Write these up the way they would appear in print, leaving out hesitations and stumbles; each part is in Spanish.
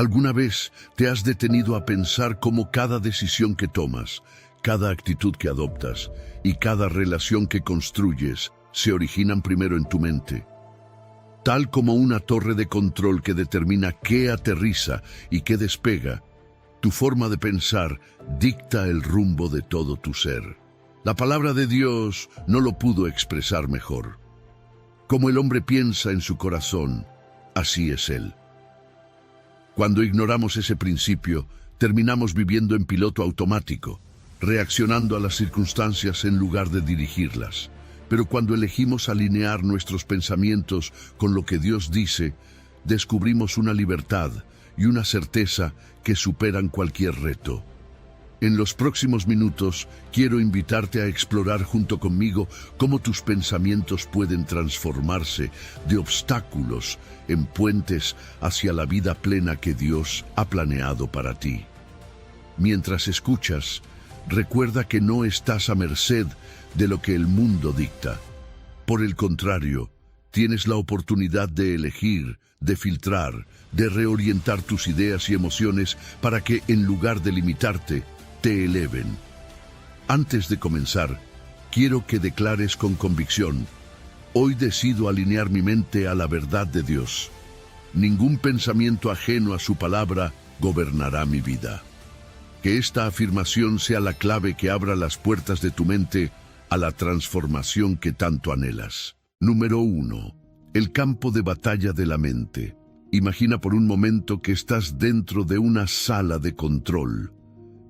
¿Alguna vez te has detenido a pensar cómo cada decisión que tomas, cada actitud que adoptas y cada relación que construyes se originan primero en tu mente? Tal como una torre de control que determina qué aterriza y qué despega, tu forma de pensar dicta el rumbo de todo tu ser. La palabra de Dios no lo pudo expresar mejor. Como el hombre piensa en su corazón, así es él. Cuando ignoramos ese principio, terminamos viviendo en piloto automático, reaccionando a las circunstancias en lugar de dirigirlas. Pero cuando elegimos alinear nuestros pensamientos con lo que Dios dice, descubrimos una libertad y una certeza que superan cualquier reto. En los próximos minutos, quiero invitarte a explorar junto conmigo cómo tus pensamientos pueden transformarse de obstáculos en puentes hacia la vida plena que Dios ha planeado para ti. Mientras escuchas, recuerda que no estás a merced de lo que el mundo dicta. Por el contrario, tienes la oportunidad de elegir, de filtrar, de reorientar tus ideas y emociones para que, en lugar de limitarte, te eleven. Antes de comenzar, quiero que declares con convicción: hoy decido alinear mi mente a la verdad de Dios. Ningún pensamiento ajeno a su palabra gobernará mi vida. Que esta afirmación sea la clave que abra las puertas de tu mente a la transformación que tanto anhelas. Número 1. El campo de batalla de la mente. Imagina por un momento que estás dentro de una sala de control.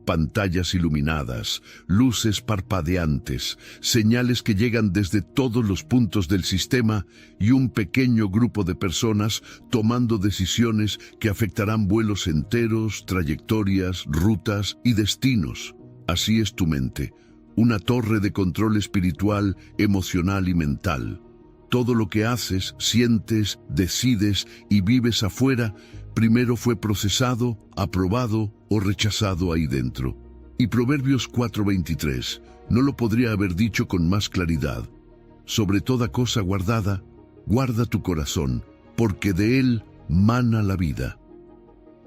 Pantallas iluminadas, luces parpadeantes, señales que llegan desde todos los puntos del sistema y un pequeño grupo de personas tomando decisiones que afectarán vuelos enteros, trayectorias, rutas y destinos. Así es tu mente, una torre de control espiritual, emocional y mental. Todo lo que haces, sientes, decides y vives afuera primero fue procesado, aprobado o rechazado ahí dentro. Y Proverbios 4:23 no lo podría haber dicho con más claridad. Sobre toda cosa guardada, guarda tu corazón, porque de él mana la vida.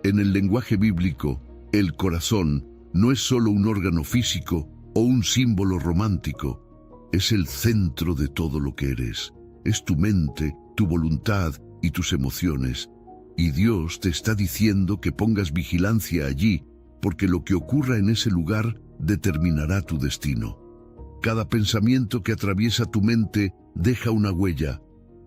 En el lenguaje bíblico, el corazón no es solo un órgano físico o un símbolo romántico, es el centro de todo lo que eres. Es tu mente, tu voluntad y tus emociones. Y Dios te está diciendo que pongas vigilancia allí, porque lo que ocurra en ese lugar determinará tu destino. Cada pensamiento que atraviesa tu mente deja una huella,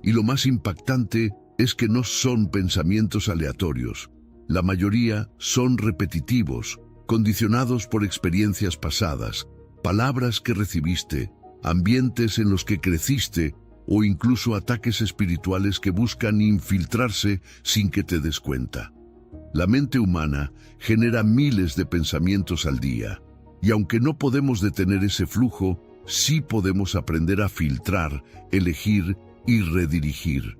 y lo más impactante es que no son pensamientos aleatorios. La mayoría son repetitivos, condicionados por experiencias pasadas, palabras que recibiste, ambientes en los que creciste, o incluso ataques espirituales que buscan infiltrarse sin que te des cuenta. La mente humana genera miles de pensamientos al día, y aunque no podemos detener ese flujo, sí podemos aprender a filtrar, elegir y redirigir.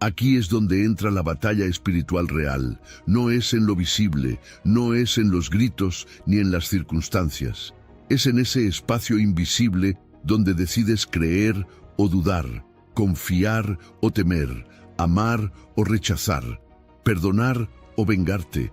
Aquí es donde entra la batalla espiritual real. No es en lo visible, no es en los gritos ni en las circunstancias. Es en ese espacio invisible donde decides creer o dudar, confiar o temer, amar o rechazar, perdonar o vengarte.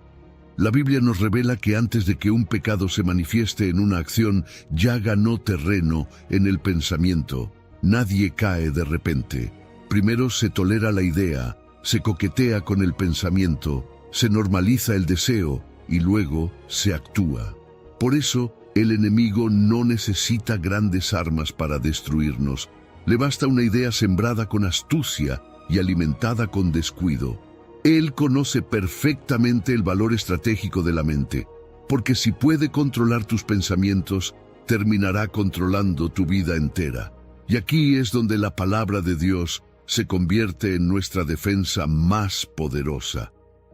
La Biblia nos revela que antes de que un pecado se manifieste en una acción, ya ganó terreno en el pensamiento. Nadie cae de repente. Primero se tolera la idea, se coquetea con el pensamiento, se normaliza el deseo y luego se actúa. Por eso, el enemigo no necesita grandes armas para destruirnos. Le basta una idea sembrada con astucia y alimentada con descuido. Él conoce perfectamente el valor estratégico de la mente, porque si puede controlar tus pensamientos, terminará controlando tu vida entera. Y aquí es donde la palabra de Dios se convierte en nuestra defensa más poderosa.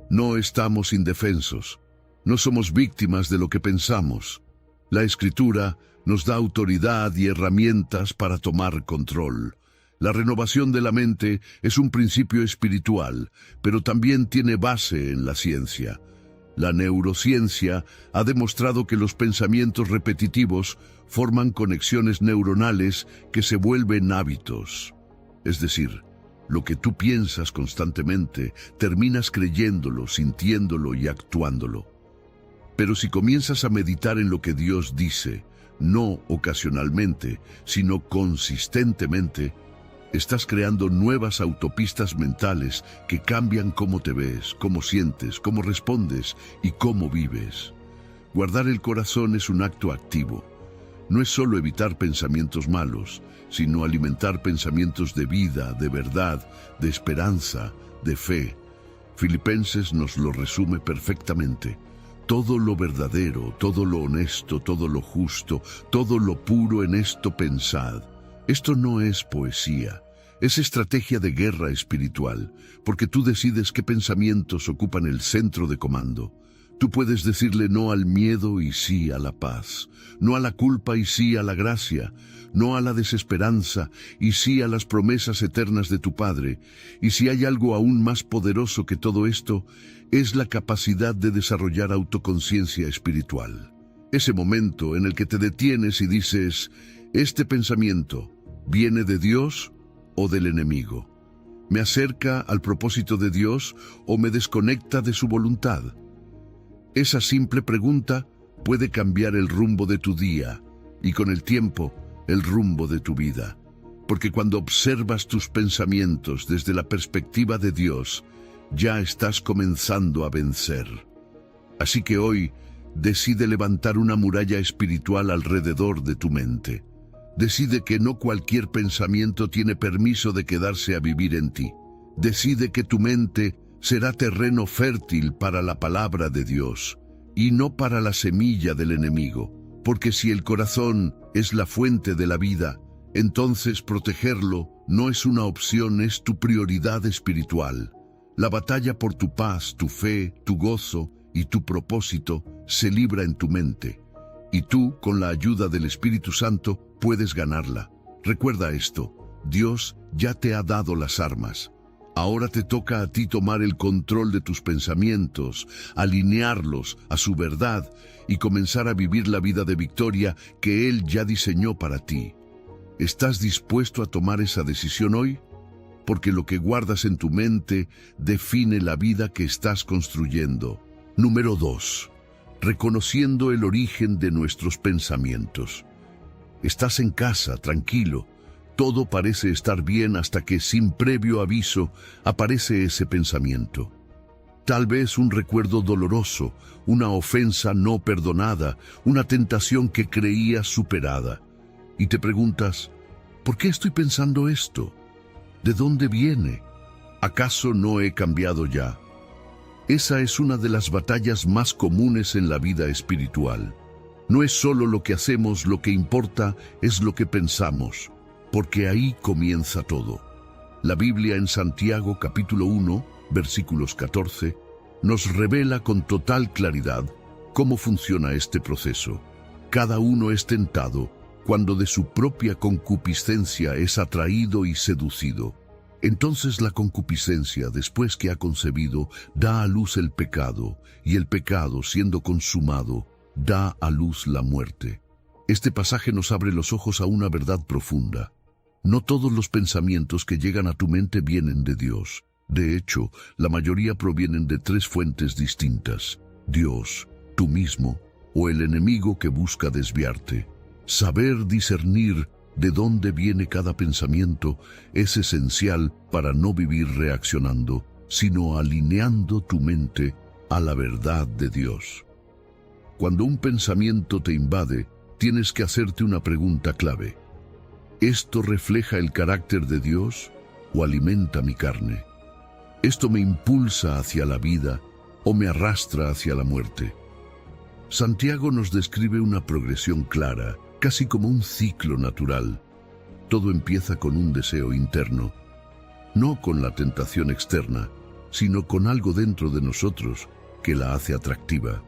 No estamos indefensos, no somos víctimas de lo que pensamos. La Escritura nos da autoridad y herramientas para tomar control. La renovación de la mente es un principio espiritual, pero también tiene base en la ciencia. La neurociencia ha demostrado que los pensamientos repetitivos forman conexiones neuronales que se vuelven hábitos. Es decir, Lo que tú piensas constantemente, terminas creyéndolo, sintiéndolo y actuándolo. Pero si comienzas a meditar en lo que Dios dice, no ocasionalmente, sino consistentemente, estás creando nuevas autopistas mentales que cambian cómo te ves, cómo sientes, cómo respondes y cómo vives. Guardar el corazón es un acto activo. No es solo evitar pensamientos malos, sino alimentar pensamientos de vida, de verdad, de esperanza, de fe. Filipenses nos lo resume perfectamente. Todo lo verdadero, todo lo honesto, todo lo justo, todo lo puro, en esto pensad. Esto no es poesía, es estrategia de guerra espiritual, porque tú decides qué pensamientos ocupan el centro de comando. Tú puedes decirle no al miedo y sí a la paz, no a la culpa y sí a la gracia, no a la desesperanza y sí a las promesas eternas de tu Padre. Y si hay algo aún más poderoso que todo esto, es la capacidad de desarrollar autoconciencia espiritual. Ese momento en el que te detienes y dices, ¿este pensamiento viene de Dios o del enemigo? ¿Me acerca al propósito de Dios o me desconecta de su voluntad? Esa simple pregunta puede cambiar el rumbo de tu día y con el tiempo el rumbo de tu vida. Porque cuando observas tus pensamientos desde la perspectiva de Dios, ya estás comenzando a vencer. Así que hoy decide levantar una muralla espiritual alrededor de tu mente. Decide que no cualquier pensamiento tiene permiso de quedarse a vivir en ti. Decide que tu mente será terreno fértil para la palabra de Dios y no para la semilla del enemigo, porque si el corazón es la fuente de la vida, entonces protegerlo no es una opción, es tu prioridad espiritual. La batalla por tu paz, tu fe, tu gozo y tu propósito se libra en tu mente, y tú, con la ayuda del Espíritu Santo, puedes ganarla. Recuerda esto, Dios ya te ha dado las armas. Ahora te toca a ti tomar el control de tus pensamientos, alinearlos a su verdad y comenzar a vivir la vida de victoria que Él ya diseñó para ti. ¿Estás dispuesto a tomar esa decisión hoy? Porque lo que guardas en tu mente define la vida que estás construyendo. Número 2. Reconociendo el origen de nuestros pensamientos. Estás en casa, tranquilo. Todo parece estar bien hasta que, sin previo aviso, aparece ese pensamiento. Tal vez un recuerdo doloroso, una ofensa no perdonada, una tentación que creías superada. Y te preguntas, ¿por qué estoy pensando esto? ¿De dónde viene? ¿Acaso no he cambiado ya? Esa es una de las batallas más comunes en la vida espiritual. No es solo lo que hacemos, lo que importa es lo que pensamos, porque ahí comienza todo. La Biblia en Santiago capítulo 1, versículos 14, nos revela con total claridad cómo funciona este proceso. Cada uno es tentado cuando de su propia concupiscencia es atraído y seducido. Entonces la concupiscencia, después que ha concebido, da a luz el pecado, y el pecado, siendo consumado, da a luz la muerte. Este pasaje nos abre los ojos a una verdad profunda. No todos los pensamientos que llegan a tu mente vienen de Dios. De hecho, la mayoría provienen de 3 fuentes distintas: Dios, tú mismo o el enemigo que busca desviarte. Saber discernir de dónde viene cada pensamiento es esencial para no vivir reaccionando, sino alineando tu mente a la verdad de Dios. Cuando un pensamiento te invade, tienes que hacerte una pregunta clave. ¿Esto refleja el carácter de Dios o alimenta mi carne? ¿Esto me impulsa hacia la vida o me arrastra hacia la muerte? Santiago nos describe una progresión clara, casi como un ciclo natural. Todo empieza con un deseo interno, no con la tentación externa, sino con algo dentro de nosotros que la hace atractiva.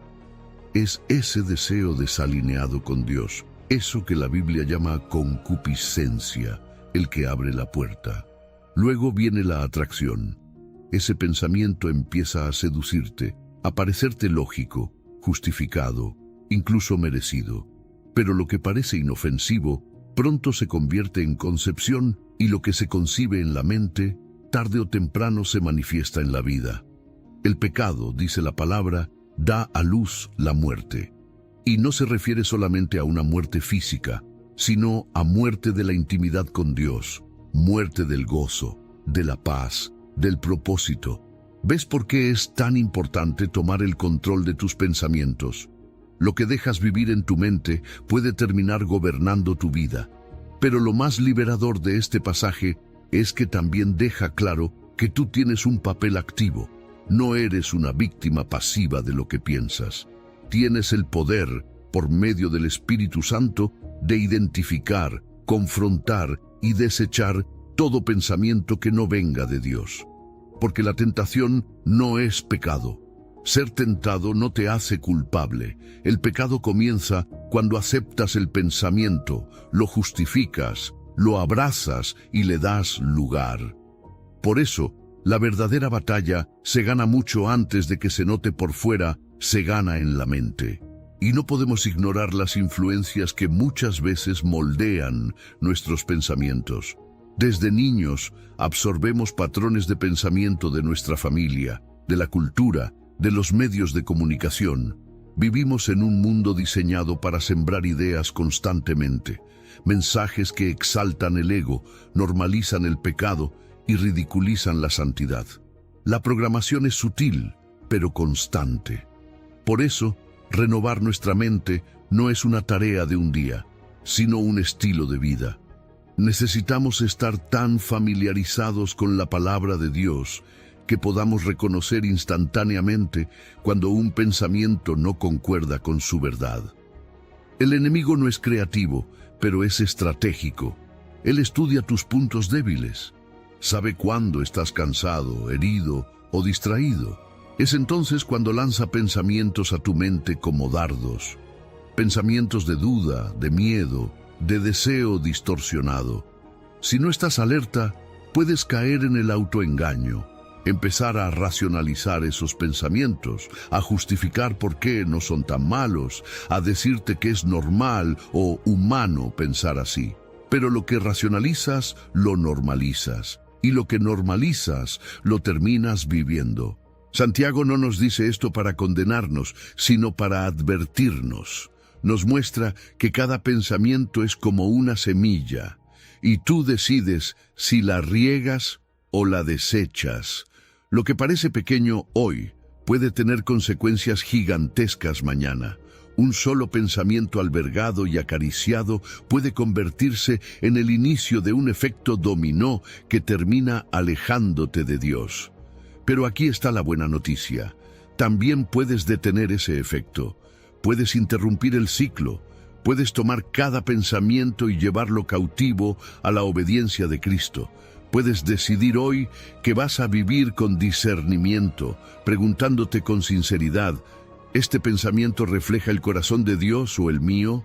Es ese deseo desalineado con Dios, eso que la Biblia llama concupiscencia, el que abre la puerta. Luego viene la atracción. Ese pensamiento empieza a seducirte, a parecerte lógico, justificado, incluso merecido. Pero lo que parece inofensivo pronto se convierte en concepción, y lo que se concibe en la mente tarde o temprano se manifiesta en la vida. El pecado, dice la palabra, da a luz la muerte. Y no se refiere solamente a una muerte física, sino a muerte de la intimidad con Dios, muerte del gozo, de la paz, del propósito. ¿Ves por qué es tan importante tomar el control de tus pensamientos? Lo que dejas vivir en tu mente puede terminar gobernando tu vida. Pero lo más liberador de este pasaje es que también deja claro que tú tienes un papel activo. No eres una víctima pasiva de lo que piensas. Tienes el poder, por medio del Espíritu Santo, de identificar, confrontar y desechar todo pensamiento que no venga de Dios. Porque la tentación no es pecado. Ser tentado no te hace culpable. El pecado comienza cuando aceptas el pensamiento, lo justificas, lo abrazas y le das lugar. Por eso, la verdadera batalla se gana mucho antes de que se note por fuera, se gana en la mente. Y no podemos ignorar las influencias que muchas veces moldean nuestros pensamientos. Desde niños absorbemos patrones de pensamiento de nuestra familia, de la cultura, de los medios de comunicación. Vivimos en un mundo diseñado para sembrar ideas constantemente, mensajes que exaltan el ego, normalizan el pecado y ridiculizan la santidad. La programación es sutil, pero constante. Por eso, renovar nuestra mente no es una tarea de un día, sino un estilo de vida. Necesitamos estar tan familiarizados con la palabra de Dios que podamos reconocer instantáneamente cuando un pensamiento no concuerda con su verdad. El enemigo no es creativo, pero es estratégico. Él estudia tus puntos débiles. Sabe cuándo estás cansado, herido o distraído. Es entonces cuando lanza pensamientos a tu mente como dardos. Pensamientos de duda, de miedo, de deseo distorsionado. Si no estás alerta, puedes caer en el autoengaño, empezar a racionalizar esos pensamientos, a justificar por qué no son tan malos, a decirte que es normal o humano pensar así. Pero lo que racionalizas, lo normalizas, y lo que normalizas, lo terminas viviendo. Santiago no nos dice esto para condenarnos, sino para advertirnos. Nos muestra que cada pensamiento es como una semilla, y tú decides si la riegas o la desechas. Lo que parece pequeño hoy puede tener consecuencias gigantescas mañana. Un solo pensamiento albergado y acariciado puede convertirse en el inicio de un efecto dominó que termina alejándote de Dios. Pero aquí está la buena noticia. También puedes detener ese efecto. Puedes interrumpir el ciclo. Puedes tomar cada pensamiento y llevarlo cautivo a la obediencia de Cristo. Puedes decidir hoy que vas a vivir con discernimiento, preguntándote con sinceridad, ¿este pensamiento refleja el corazón de Dios o el mío?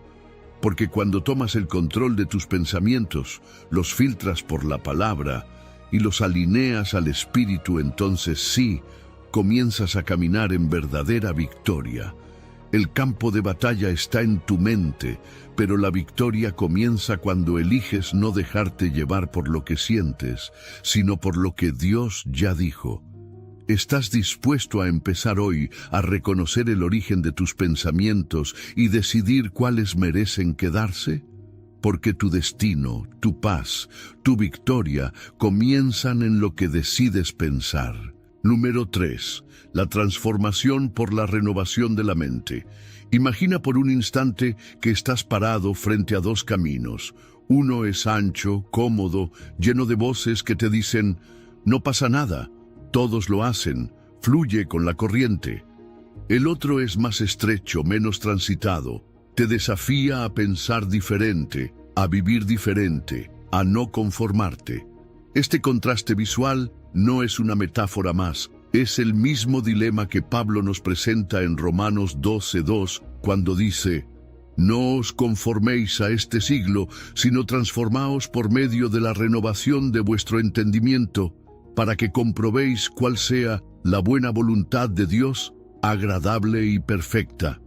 Porque cuando tomas el control de tus pensamientos, los filtras por la palabra y los alineas al Espíritu, entonces sí, comienzas a caminar en verdadera victoria. El campo de batalla está en tu mente, pero la victoria comienza cuando eliges no dejarte llevar por lo que sientes, sino por lo que Dios ya dijo. ¿Estás dispuesto a empezar hoy a reconocer el origen de tus pensamientos y decidir cuáles merecen quedarse? Porque tu destino, tu paz, tu victoria comienzan en lo que decides pensar. Número 3. La transformación por la renovación de la mente. Imagina por un instante que estás parado frente a dos caminos. Uno es ancho, cómodo, lleno de voces que te dicen, no pasa nada, todos lo hacen, fluye con la corriente. El otro es más estrecho, menos transitado. Te desafía a pensar diferente, a vivir diferente, a no conformarte. Este contraste visual no es una metáfora más, es el mismo dilema que Pablo nos presenta en Romanos 12:2, cuando dice, no os conforméis a este siglo, sino transformaos por medio de la renovación de vuestro entendimiento, para que comprobéis cuál sea la buena voluntad de Dios, agradable y perfecta.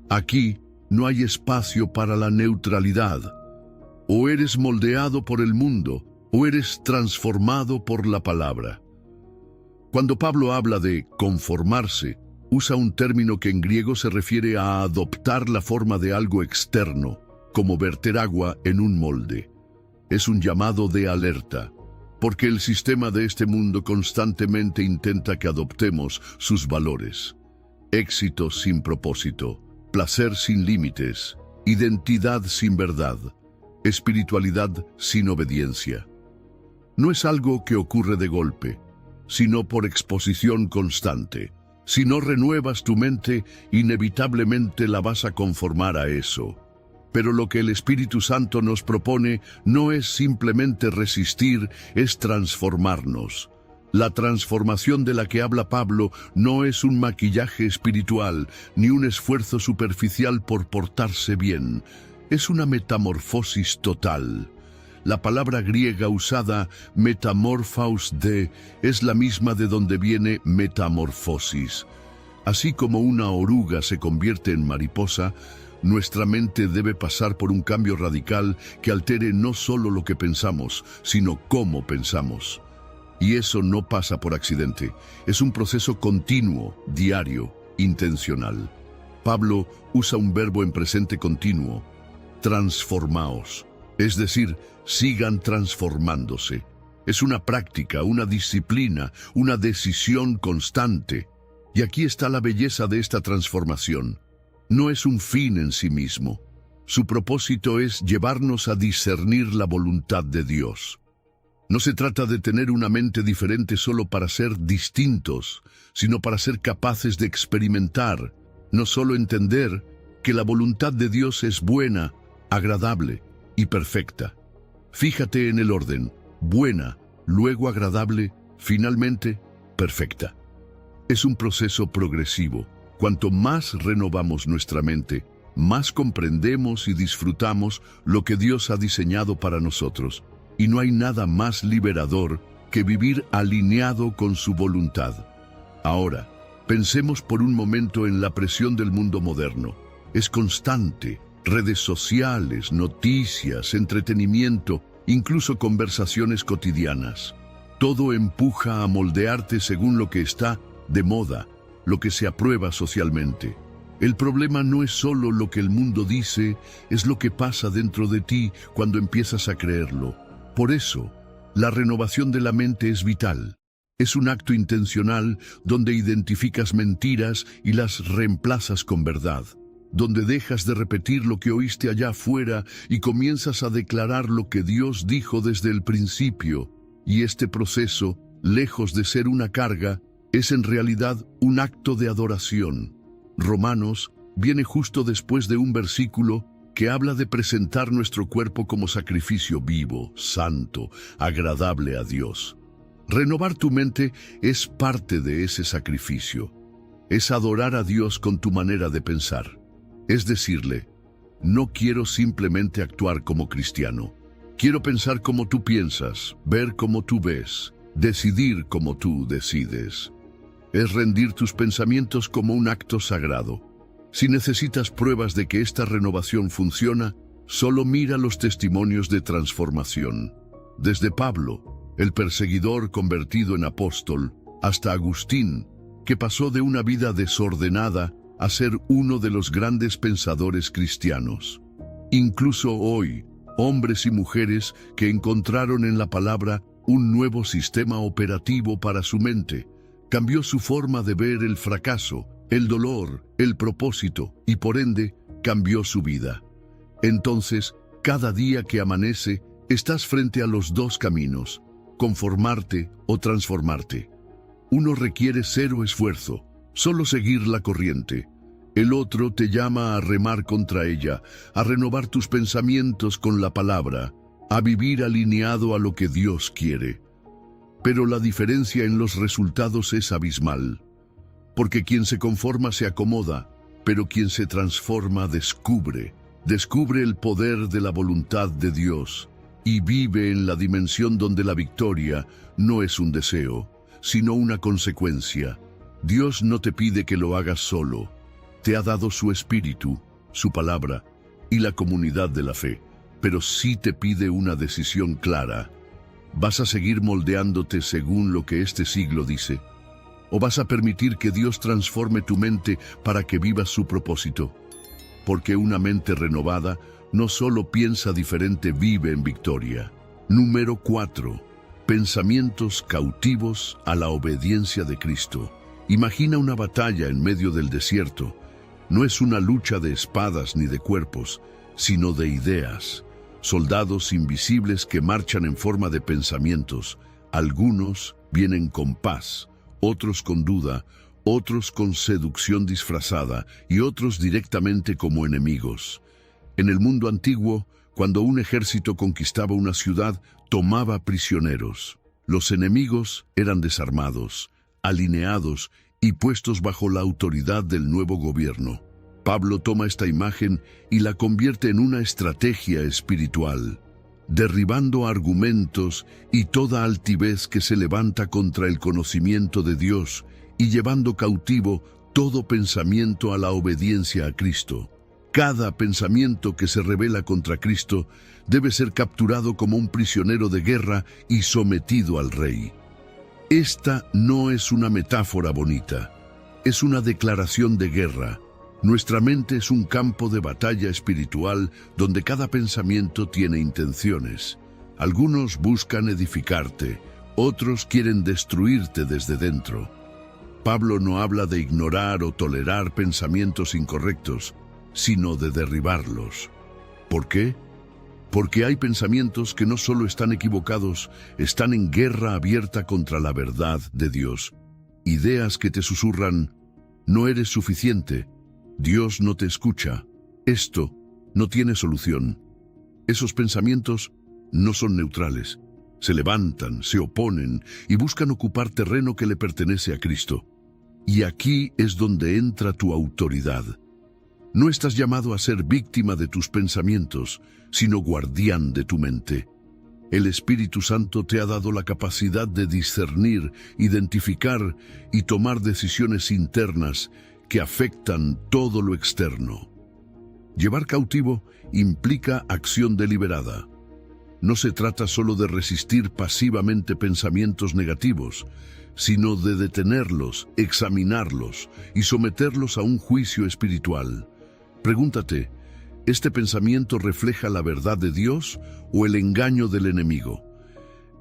Aquí no hay espacio para la neutralidad. O eres moldeado por el mundo, o eres transformado por la palabra. Cuando Pablo habla de conformarse, usa un término que en griego se refiere a adoptar la forma de algo externo, como verter agua en un molde. Es un llamado de alerta, porque el sistema de este mundo constantemente intenta que adoptemos sus valores. Éxito sin propósito, placer sin límites, identidad sin verdad, espiritualidad sin obediencia. No es algo que ocurre de golpe, sino por exposición constante. Si no renuevas tu mente, inevitablemente la vas a conformar a eso. Pero lo que el Espíritu Santo nos propone no es simplemente resistir, es transformarnos. La transformación de la que habla Pablo no es un maquillaje espiritual, ni un esfuerzo superficial por portarse bien. Es una metamorfosis total. La palabra griega usada, metamorphos es la misma de donde viene metamorfosis. Así como una oruga se convierte en mariposa, nuestra mente debe pasar por un cambio radical que altere no solo lo que pensamos, sino cómo pensamos. Y eso no pasa por accidente, es un proceso continuo, diario, intencional. Pablo usa un verbo en presente continuo, transformaos, es decir, sigan transformándose. Es una práctica, una disciplina, una decisión constante. Y aquí está la belleza de esta transformación. No es un fin en sí mismo. Su propósito es llevarnos a discernir la voluntad de Dios. No se trata de tener una mente diferente solo para ser distintos, sino para ser capaces de experimentar, no solo entender, que la voluntad de Dios es buena, agradable y perfecta. Fíjate en el orden: buena, luego agradable, finalmente perfecta. Es un proceso progresivo. Cuanto más renovamos nuestra mente, más comprendemos y disfrutamos lo que Dios ha diseñado para nosotros. Y no hay nada más liberador que vivir alineado con su voluntad. Ahora, pensemos por un momento en la presión del mundo moderno. Es constante. Redes sociales, noticias, entretenimiento, incluso conversaciones cotidianas. Todo empuja a moldearte según lo que está de moda, lo que se aprueba socialmente. El problema no es solo lo que el mundo dice, es lo que pasa dentro de ti cuando empiezas a creerlo. Por eso, la renovación de la mente es vital. Es un acto intencional donde identificas mentiras y las reemplazas con verdad, donde dejas de repetir lo que oíste allá afuera y comienzas a declarar lo que Dios dijo desde el principio. Y este proceso, lejos de ser una carga, es en realidad un acto de adoración. Romanos viene justo después de un versículo que habla de presentar nuestro cuerpo como sacrificio vivo, santo, agradable a Dios. Renovar tu mente es parte de ese sacrificio. Es adorar a Dios con tu manera de pensar. Es decirle: no quiero simplemente actuar como cristiano. Quiero pensar como tú piensas, ver como tú ves, decidir como tú decides. Es rendir tus pensamientos como un acto sagrado. Si necesitas pruebas de que esta renovación funciona, solo mira los testimonios de transformación. Desde Pablo, el perseguidor convertido en apóstol, hasta Agustín, que pasó de una vida desordenada a ser uno de los grandes pensadores cristianos. Incluso hoy, hombres y mujeres que encontraron en la palabra un nuevo sistema operativo para su mente, cambió su forma de ver el fracaso, el dolor, el propósito y por ende cambió su vida. Entonces, cada día que amanece, estás frente a los dos caminos: conformarte o transformarte. Uno requiere cero esfuerzo, solo seguir la corriente. El otro te llama a remar contra ella, a renovar tus pensamientos con la palabra, a vivir alineado a lo que Dios quiere. Pero la diferencia en los resultados es abismal, porque quien se conforma se acomoda, pero quien se transforma descubre el poder de la voluntad de Dios y vive en la dimensión donde la victoria no es un deseo, sino una consecuencia. Dios no te pide que lo hagas solo. Te ha dado su espíritu, su palabra y la comunidad de la fe, pero sí te pide una decisión clara: ¿Vas a seguir moldeándote según lo que este siglo dice? ¿O vas a permitir que Dios transforme tu mente para que vivas su propósito? Porque una mente renovada no solo piensa diferente, vive en victoria. Número 4. Pensamientos cautivos a la obediencia de Cristo. Imagina una batalla en medio del desierto. No es una lucha de espadas ni de cuerpos, sino de ideas. Soldados invisibles que marchan en forma de pensamientos. Algunos vienen con paz, otros con duda, otros con seducción disfrazada y otros directamente como enemigos. En el mundo antiguo, cuando un ejército conquistaba una ciudad, tomaba prisioneros. Los enemigos eran desarmados, alineados y puestos bajo la autoridad del nuevo gobierno. Pablo toma esta imagen y la convierte en una estrategia espiritual, derribando argumentos y toda altivez que se levanta contra el conocimiento de Dios y llevando cautivo todo pensamiento a la obediencia a Cristo. Cada pensamiento que se rebela contra Cristo debe ser capturado como un prisionero de guerra y sometido al Rey. Esta no es una metáfora bonita, es una declaración de guerra. Nuestra mente es un campo de batalla espiritual donde cada pensamiento tiene intenciones. Algunos buscan edificarte, otros quieren destruirte desde dentro. Pablo no habla de ignorar o tolerar pensamientos incorrectos, sino de derribarlos. ¿Por qué? Porque hay pensamientos que no solo están equivocados, están en guerra abierta contra la verdad de Dios. Ideas que te susurran, no eres suficiente, Dios no te escucha, esto no tiene solución. Esos pensamientos no son neutrales, se levantan, se oponen y buscan ocupar terreno que le pertenece a Cristo. Y aquí es donde entra tu autoridad. No estás llamado a ser víctima de tus pensamientos, sino guardián de tu mente. El Espíritu Santo te ha dado la capacidad de discernir, identificar y tomar decisiones internas que afectan todo lo externo. Llevar cautivo implica acción deliberada. No se trata solo de resistir pasivamente pensamientos negativos, sino de detenerlos, examinarlos y someterlos a un juicio espiritual. Pregúntate, ¿este pensamiento refleja la verdad de Dios o el engaño del enemigo?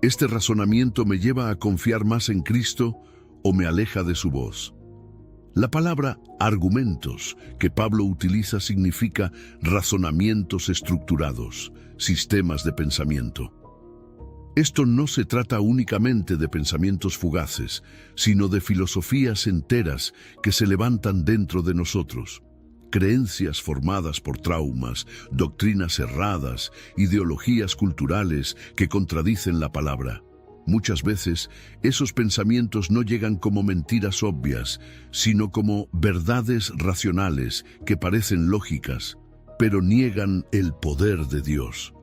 ¿Este razonamiento me lleva a confiar más en Cristo o me aleja de su voz? La palabra argumentos que Pablo utiliza significa razonamientos estructurados, sistemas de pensamiento. Esto no se trata únicamente de pensamientos fugaces, sino de filosofías enteras que se levantan dentro de nosotros. Creencias formadas por traumas, doctrinas erradas, ideologías culturales que contradicen la palabra. Muchas veces, esos pensamientos no llegan como mentiras obvias, sino como verdades racionales que parecen lógicas, pero niegan el poder de Dios.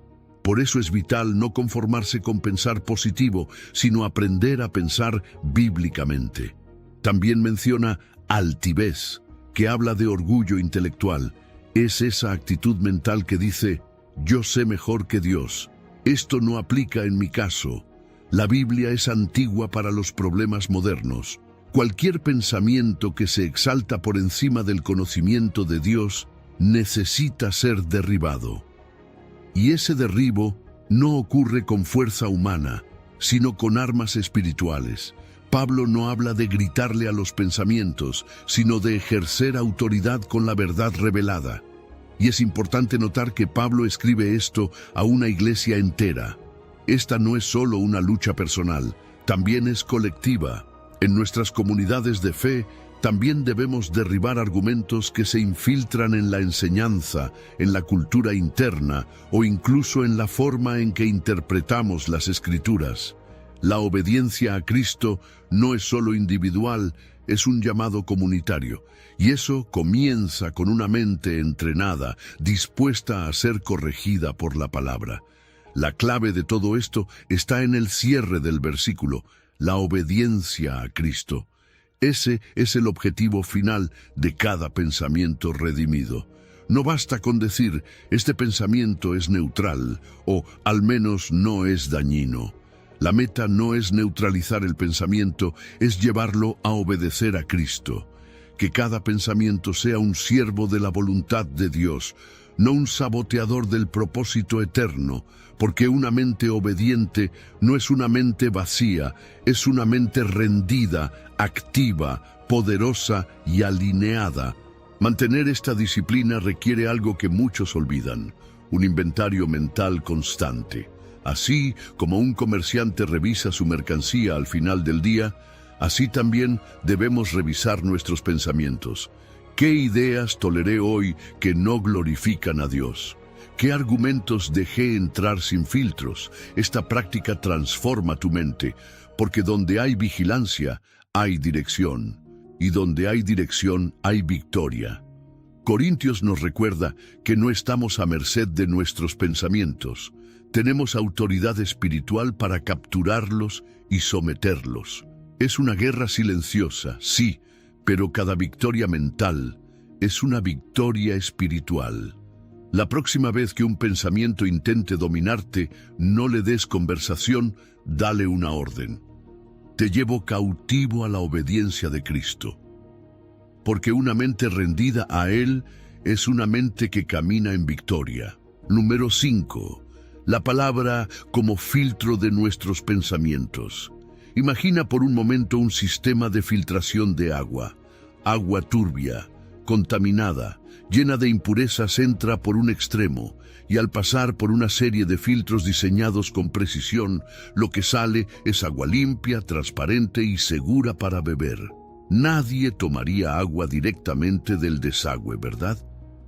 Por eso es vital no conformarse con pensar positivo, sino aprender a pensar bíblicamente. También menciona altivez, que habla de orgullo intelectual. Es esa actitud mental que dice, yo sé mejor que Dios. Esto no aplica en mi caso. La Biblia es antigua para los problemas modernos. Cualquier pensamiento que se exalta por encima del conocimiento de Dios necesita ser derribado. Y ese derribo no ocurre con fuerza humana, sino con armas espirituales. Pablo no habla de gritarle a los pensamientos, sino de ejercer autoridad con la verdad revelada. Y es importante notar que Pablo escribe esto a una iglesia entera. Esta no es solo una lucha personal, también es colectiva. En nuestras comunidades de fe, también debemos derribar argumentos que se infiltran en la enseñanza, en la cultura interna o incluso en la forma en que interpretamos las Escrituras. La obediencia a Cristo no es solo individual, es un llamado comunitario. Y eso comienza con una mente entrenada, dispuesta a ser corregida por la palabra. La clave de todo esto está en el cierre del versículo, la obediencia a Cristo. Ese es el objetivo final de cada pensamiento redimido. No basta con decir, este pensamiento es neutral o al menos no es dañino. La meta no es neutralizar el pensamiento, es llevarlo a obedecer a Cristo. Que cada pensamiento sea un siervo de la voluntad de Dios, no un saboteador del propósito eterno, porque una mente obediente no es una mente vacía, es una mente rendida, activa, poderosa y alineada. Mantener esta disciplina requiere algo que muchos olvidan: un inventario mental constante. Así como un comerciante revisa su mercancía al final del día, así también debemos revisar nuestros pensamientos. ¿Qué ideas toleré hoy que no glorifican a Dios? ¿Qué argumentos dejé entrar sin filtros? Esta práctica transforma tu mente, porque donde hay vigilancia, hay dirección, y donde hay dirección, hay victoria. Corintios nos recuerda que no estamos a merced de nuestros pensamientos. Tenemos autoridad espiritual para capturarlos y someterlos. Es una guerra silenciosa, sí, pero cada victoria mental es una victoria espiritual. La próxima vez que un pensamiento intente dominarte, no le des conversación, dale una orden. Te llevo cautivo a la obediencia de Cristo. Porque una mente rendida a Él es una mente que camina en victoria. Número 5. La palabra como filtro de nuestros pensamientos. Imagina por un momento un sistema de filtración de agua. Agua turbia, contaminada, llena de impurezas, entra por un extremo y al pasar por una serie de filtros diseñados con precisión, lo que sale es agua limpia, transparente y segura para beber. Nadie tomaría agua directamente del desagüe, ¿verdad?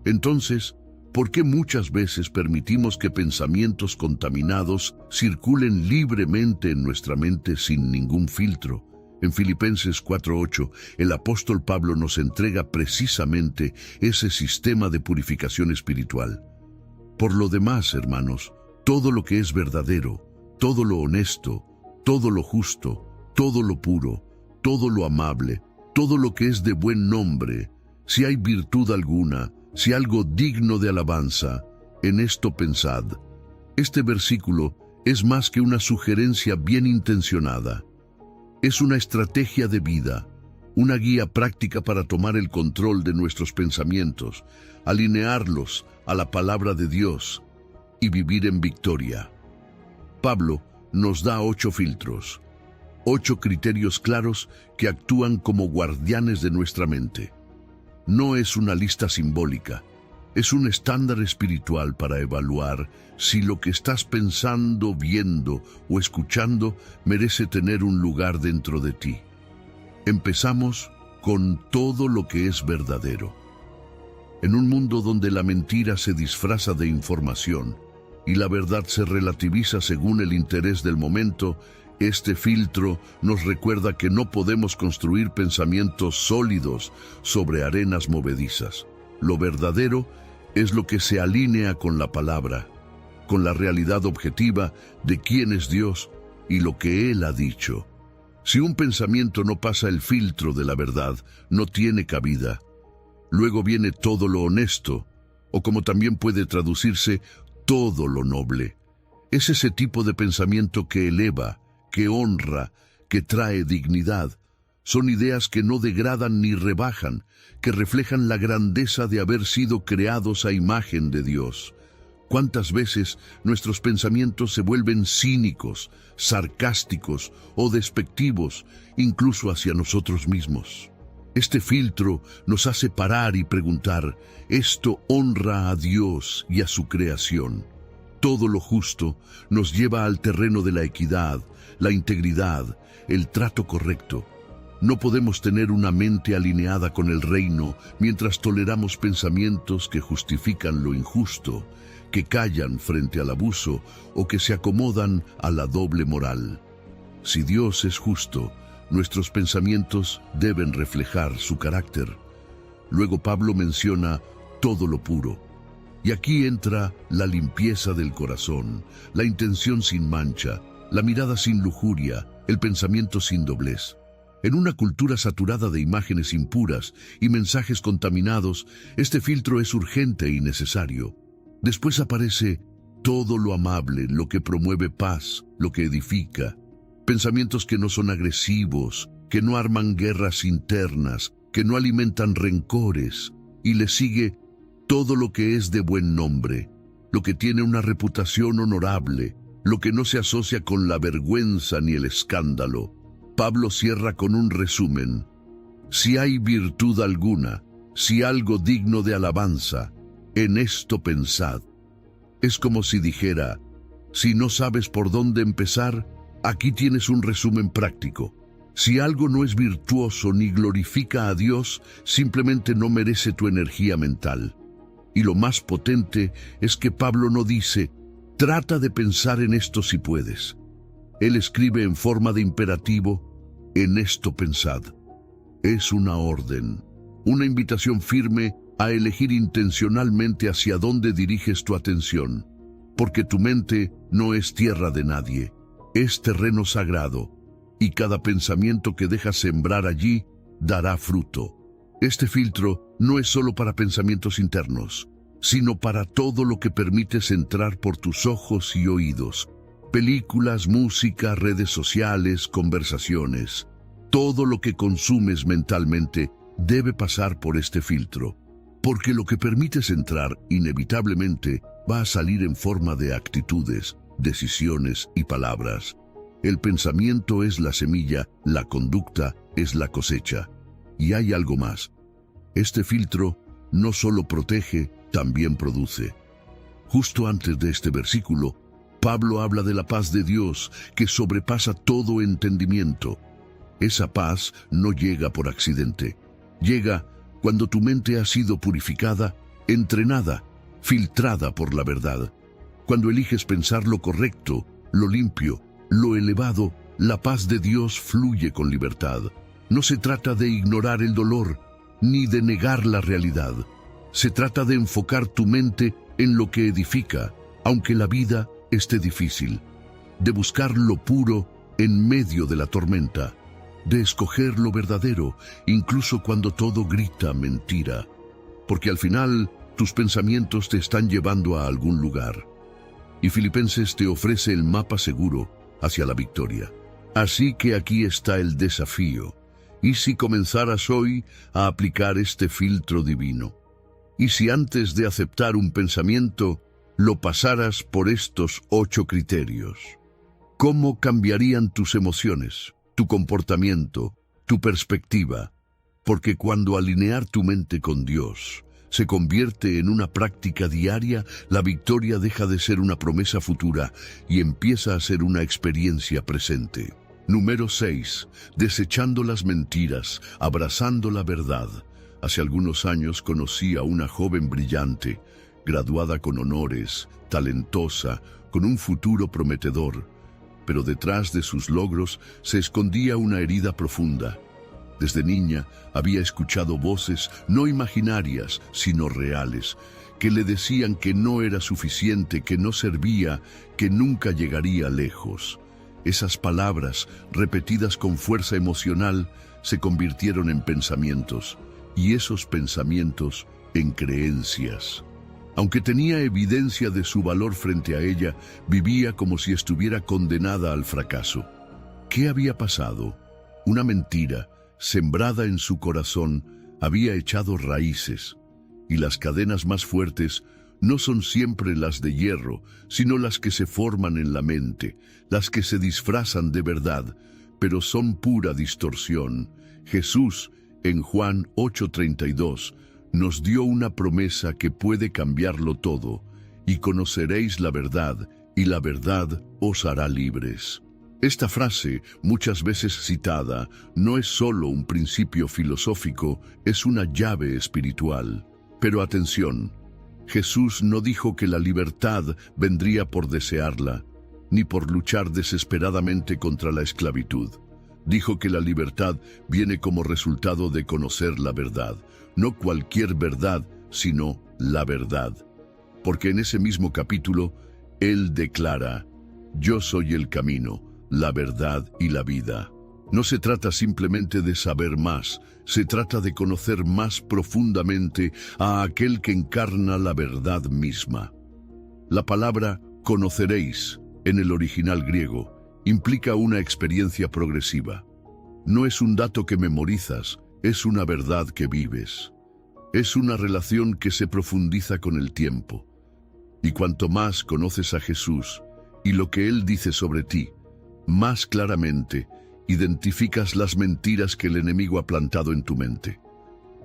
Entonces, ¿por qué muchas veces permitimos que pensamientos contaminados circulen libremente en nuestra mente sin ningún filtro? En Filipenses 4:8, el apóstol Pablo nos entrega precisamente ese sistema de purificación espiritual. Por lo demás, hermanos, todo lo que es verdadero, todo lo honesto, todo lo justo, todo lo puro, todo lo amable, todo lo que es de buen nombre, si hay virtud alguna, si algo digno de alabanza, en esto pensad. Este versículo es más que una sugerencia bien intencionada. Es una estrategia de vida, una guía práctica para tomar el control de nuestros pensamientos, alinearlos a la palabra de Dios y vivir en victoria. Pablo nos da 8 filtros, 8 criterios claros que actúan como guardianes de nuestra mente. No es una lista simbólica, es un estándar espiritual para evaluar si lo que estás pensando, viendo o escuchando merece tener un lugar dentro de ti. Empezamos con todo lo que es verdadero. En un mundo donde la mentira se disfraza de información y la verdad se relativiza según el interés del momento, este filtro nos recuerda que no podemos construir pensamientos sólidos sobre arenas movedizas. Lo verdadero es lo que se alinea con la palabra, con la realidad objetiva de quién es Dios y lo que Él ha dicho. Si un pensamiento no pasa el filtro de la verdad, no tiene cabida. Luego viene todo lo honesto, o como también puede traducirse, todo lo noble. Es ese tipo de pensamiento que eleva, que honra, que trae dignidad. Son ideas que no degradan ni rebajan, que reflejan la grandeza de haber sido creados a imagen de Dios. ¿Cuántas veces nuestros pensamientos se vuelven cínicos, sarcásticos o despectivos, incluso hacia nosotros mismos? Este filtro nos hace parar y preguntar, ¿esto honra a Dios y a su creación? Todo lo justo nos lleva al terreno de la equidad, la integridad, el trato correcto. No podemos tener una mente alineada con el reino mientras toleramos pensamientos que justifican lo injusto, que callan frente al abuso o que se acomodan a la doble moral. Si Dios es justo, nuestros pensamientos deben reflejar su carácter. Luego Pablo menciona todo lo puro. Y aquí entra la limpieza del corazón, la intención sin mancha, la mirada sin lujuria, el pensamiento sin doblez. En una cultura saturada de imágenes impuras y mensajes contaminados, este filtro es urgente y necesario. Después aparece todo lo amable, lo que promueve paz, lo que edifica. Pensamientos que no son agresivos, que no arman guerras internas, que no alimentan rencores. Y le sigue todo lo que es de buen nombre, lo que tiene una reputación honorable, lo que no se asocia con la vergüenza ni el escándalo. Pablo cierra con un resumen. Si hay virtud alguna, si algo digno de alabanza, en esto pensad. Es como si dijera, si no sabes por dónde empezar, aquí tienes un resumen práctico. Si algo no es virtuoso ni glorifica a Dios, simplemente no merece tu energía mental. Y lo más potente es que Pablo no dice, trata de pensar en esto si puedes. Él escribe en forma de imperativo, en esto pensad. Es una orden, una invitación firme a elegir intencionalmente hacia dónde diriges tu atención, porque tu mente no es tierra de nadie, es terreno sagrado, y cada pensamiento que dejas sembrar allí dará fruto. Este filtro no es solo para pensamientos internos, sino para todo lo que permites entrar por tus ojos y oídos. Películas, música, redes sociales, conversaciones. Todo lo que consumes mentalmente debe pasar por este filtro, porque lo que permites entrar inevitablemente va a salir en forma de actitudes, decisiones y palabras. El pensamiento es la semilla, la conducta es la cosecha. Y hay algo más. Este filtro no solo protege, también produce. Justo antes de este versículo, Pablo habla de la paz de Dios que sobrepasa todo entendimiento. Esa paz no llega por accidente. Llega cuando tu mente ha sido purificada, entrenada, filtrada por la verdad. Cuando eliges pensar lo correcto, lo limpio, lo elevado, la paz de Dios fluye con libertad. No se trata de ignorar el dolor, ni de negar la realidad. Se trata de enfocar tu mente en lo que edifica, aunque la vida esté difícil. De buscar lo puro en medio de la tormenta. De escoger lo verdadero, incluso cuando todo grita mentira. Porque al final, tus pensamientos te están llevando a algún lugar. Y Filipenses te ofrece el mapa seguro hacia la victoria. Así que aquí está el desafío. ¿Y si comenzaras hoy a aplicar este filtro divino? ¿Y si antes de aceptar un pensamiento, lo pasaras por estos 8 criterios? ¿Cómo cambiarían tus emociones, tu comportamiento, tu perspectiva? Porque cuando alinear tu mente con Dios se convierte en una práctica diaria, la victoria deja de ser una promesa futura y empieza a ser una experiencia presente. Número 6. Desechando las mentiras, abrazando la verdad. Hace algunos años conocí a una joven brillante, graduada con honores, talentosa, con un futuro prometedor. Pero detrás de sus logros se escondía una herida profunda. Desde niña había escuchado voces no imaginarias, sino reales, que le decían que no era suficiente, que no servía, que nunca llegaría lejos. Esas palabras, repetidas con fuerza emocional, se convirtieron en pensamientos, y esos pensamientos en creencias. Aunque tenía evidencia de su valor frente a ella, vivía como si estuviera condenada al fracaso. ¿Qué había pasado? Una mentira, sembrada en su corazón, había echado raíces, y las cadenas más fuertes no son siempre las de hierro, sino las que se forman en la mente, las que se disfrazan de verdad, pero son pura distorsión. Jesús, en Juan 8:32, nos dio una promesa que puede cambiarlo todo, y conoceréis la verdad, y la verdad os hará libres. Esta frase, muchas veces citada, no es solo un principio filosófico, es una llave espiritual. Pero atención, Jesús no dijo que la libertad vendría por desearla, ni por luchar desesperadamente contra la esclavitud. Dijo que la libertad viene como resultado de conocer la verdad, no cualquier verdad, sino la verdad. Porque en ese mismo capítulo, Él declara, yo soy el camino, la verdad y la vida. No se trata simplemente de saber más, se trata de conocer más profundamente a aquel que encarna la verdad misma. La palabra Conoceréis, en el original griego, implica una experiencia progresiva. No es un dato que memorizas, es una verdad que vives. Es una relación que se profundiza con el tiempo. Y cuanto más conoces a Jesús y lo que Él dice sobre ti, más claramente identificas las mentiras que el enemigo ha plantado en tu mente.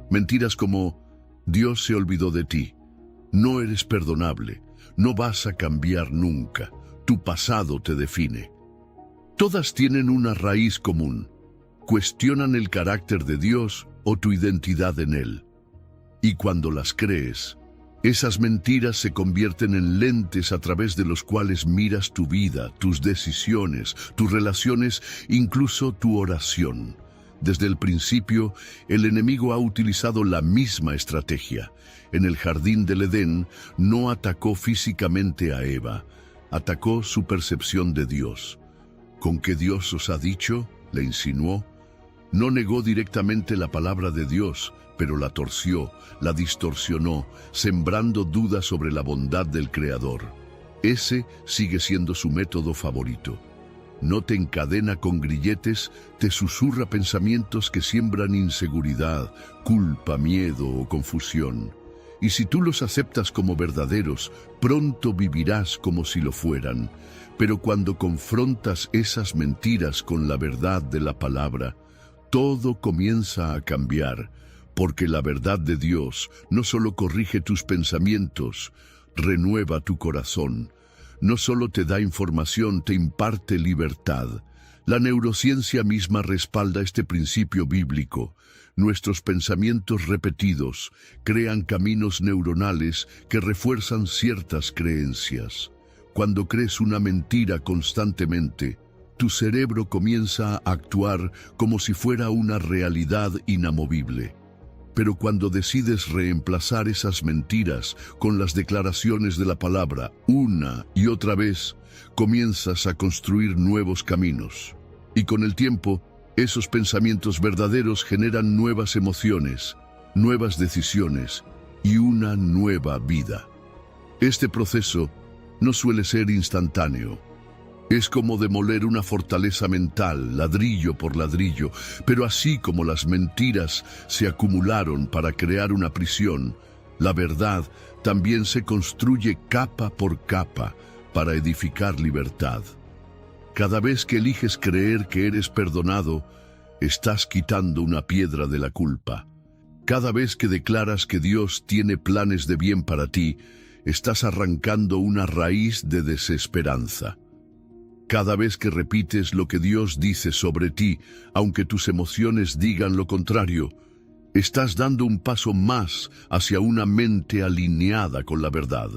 Mentiras como: Dios se olvidó de ti, no eres perdonable, no vas a cambiar nunca, tu pasado te define. Todas tienen una raíz común: cuestionan el carácter de Dios o tu identidad en Él. Y cuando las crees, esas mentiras se convierten en lentes a través de los cuales miras tu vida, tus decisiones, tus relaciones, incluso tu oración. Desde el principio, el enemigo ha utilizado la misma estrategia. En el jardín del Edén, no atacó físicamente a Eva, atacó su percepción de Dios. ¿Con qué Dios os ha dicho?, le insinuó. No negó directamente la palabra de Dios, pero la torció, la distorsionó, sembrando dudas sobre la bondad del Creador. Ese sigue siendo su método favorito. No te encadena con grilletes, te susurra pensamientos que siembran inseguridad, culpa, miedo o confusión. Y si tú los aceptas como verdaderos, pronto vivirás como si lo fueran. Pero cuando confrontas esas mentiras con la verdad de la palabra, todo comienza a cambiar, porque la verdad de Dios no solo corrige tus pensamientos, renueva tu corazón. No solo te da información, te imparte libertad. La neurociencia misma respalda este principio bíblico. Nuestros pensamientos repetidos crean caminos neuronales que refuerzan ciertas creencias. Cuando crees una mentira constantemente, tu cerebro comienza a actuar como si fuera una realidad inamovible. Pero cuando decides reemplazar esas mentiras con las declaraciones de la palabra una y otra vez, comienzas a construir nuevos caminos. Y con el tiempo, esos pensamientos verdaderos generan nuevas emociones, nuevas decisiones y una nueva vida. Este proceso no suele ser instantáneo. Es como demoler una fortaleza mental, ladrillo por ladrillo, pero así como las mentiras se acumularon para crear una prisión, la verdad también se construye capa por capa para edificar libertad. Cada vez que eliges creer que eres perdonado, estás quitando una piedra de la culpa. Cada vez que declaras que Dios tiene planes de bien para ti, estás arrancando una raíz de desesperanza. Cada vez que repites lo que Dios dice sobre ti, aunque tus emociones digan lo contrario, estás dando un paso más hacia una mente alineada con la verdad.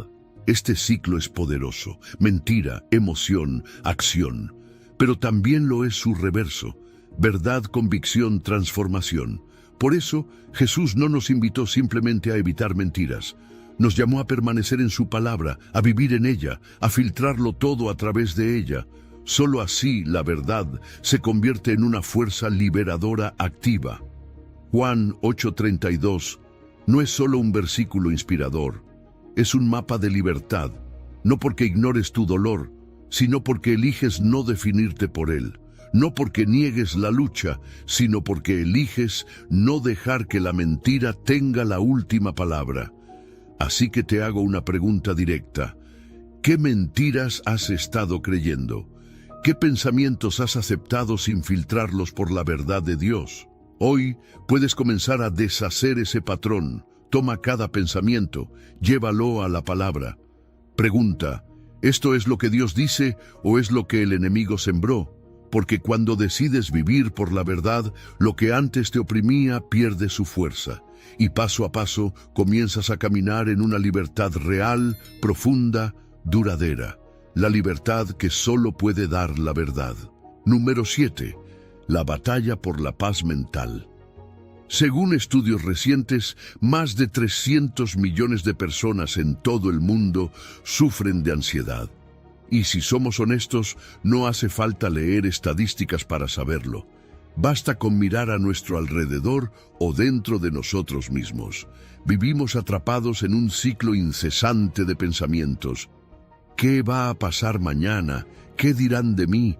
Este ciclo es poderoso: mentira, emoción, acción. Pero también lo es su reverso: verdad, convicción, transformación. Por eso, Jesús no nos invitó simplemente a evitar mentiras. Nos llamó a permanecer en su palabra, a vivir en ella, a filtrarlo todo a través de ella. Solo así la verdad se convierte en una fuerza liberadora activa. Juan 8:32 no es solo un versículo inspirador, es un mapa de libertad, no porque ignores tu dolor, sino porque eliges no definirte por él, no porque niegues la lucha, sino porque eliges no dejar que la mentira tenga la última palabra. Así que te hago una pregunta directa: ¿qué mentiras has estado creyendo? ¿Qué pensamientos has aceptado sin filtrarlos por la verdad de Dios? Hoy puedes comenzar a deshacer ese patrón. Toma cada pensamiento, llévalo a la palabra. Pregunta: ¿esto es lo que Dios dice o es lo que el enemigo sembró? Porque cuando decides vivir por la verdad, lo que antes te oprimía pierde su fuerza. Y paso a paso comienzas a caminar en una libertad real, profunda, duradera. La libertad que solo puede dar la verdad. Número 7. La batalla por la paz mental. Según estudios recientes, más de 300 millones de personas en todo el mundo sufren de ansiedad. Y si somos honestos, no hace falta leer estadísticas para saberlo. Basta con mirar a nuestro alrededor o dentro de nosotros mismos. Vivimos atrapados en un ciclo incesante de pensamientos. ¿Qué va a pasar mañana? ¿Qué dirán de mí?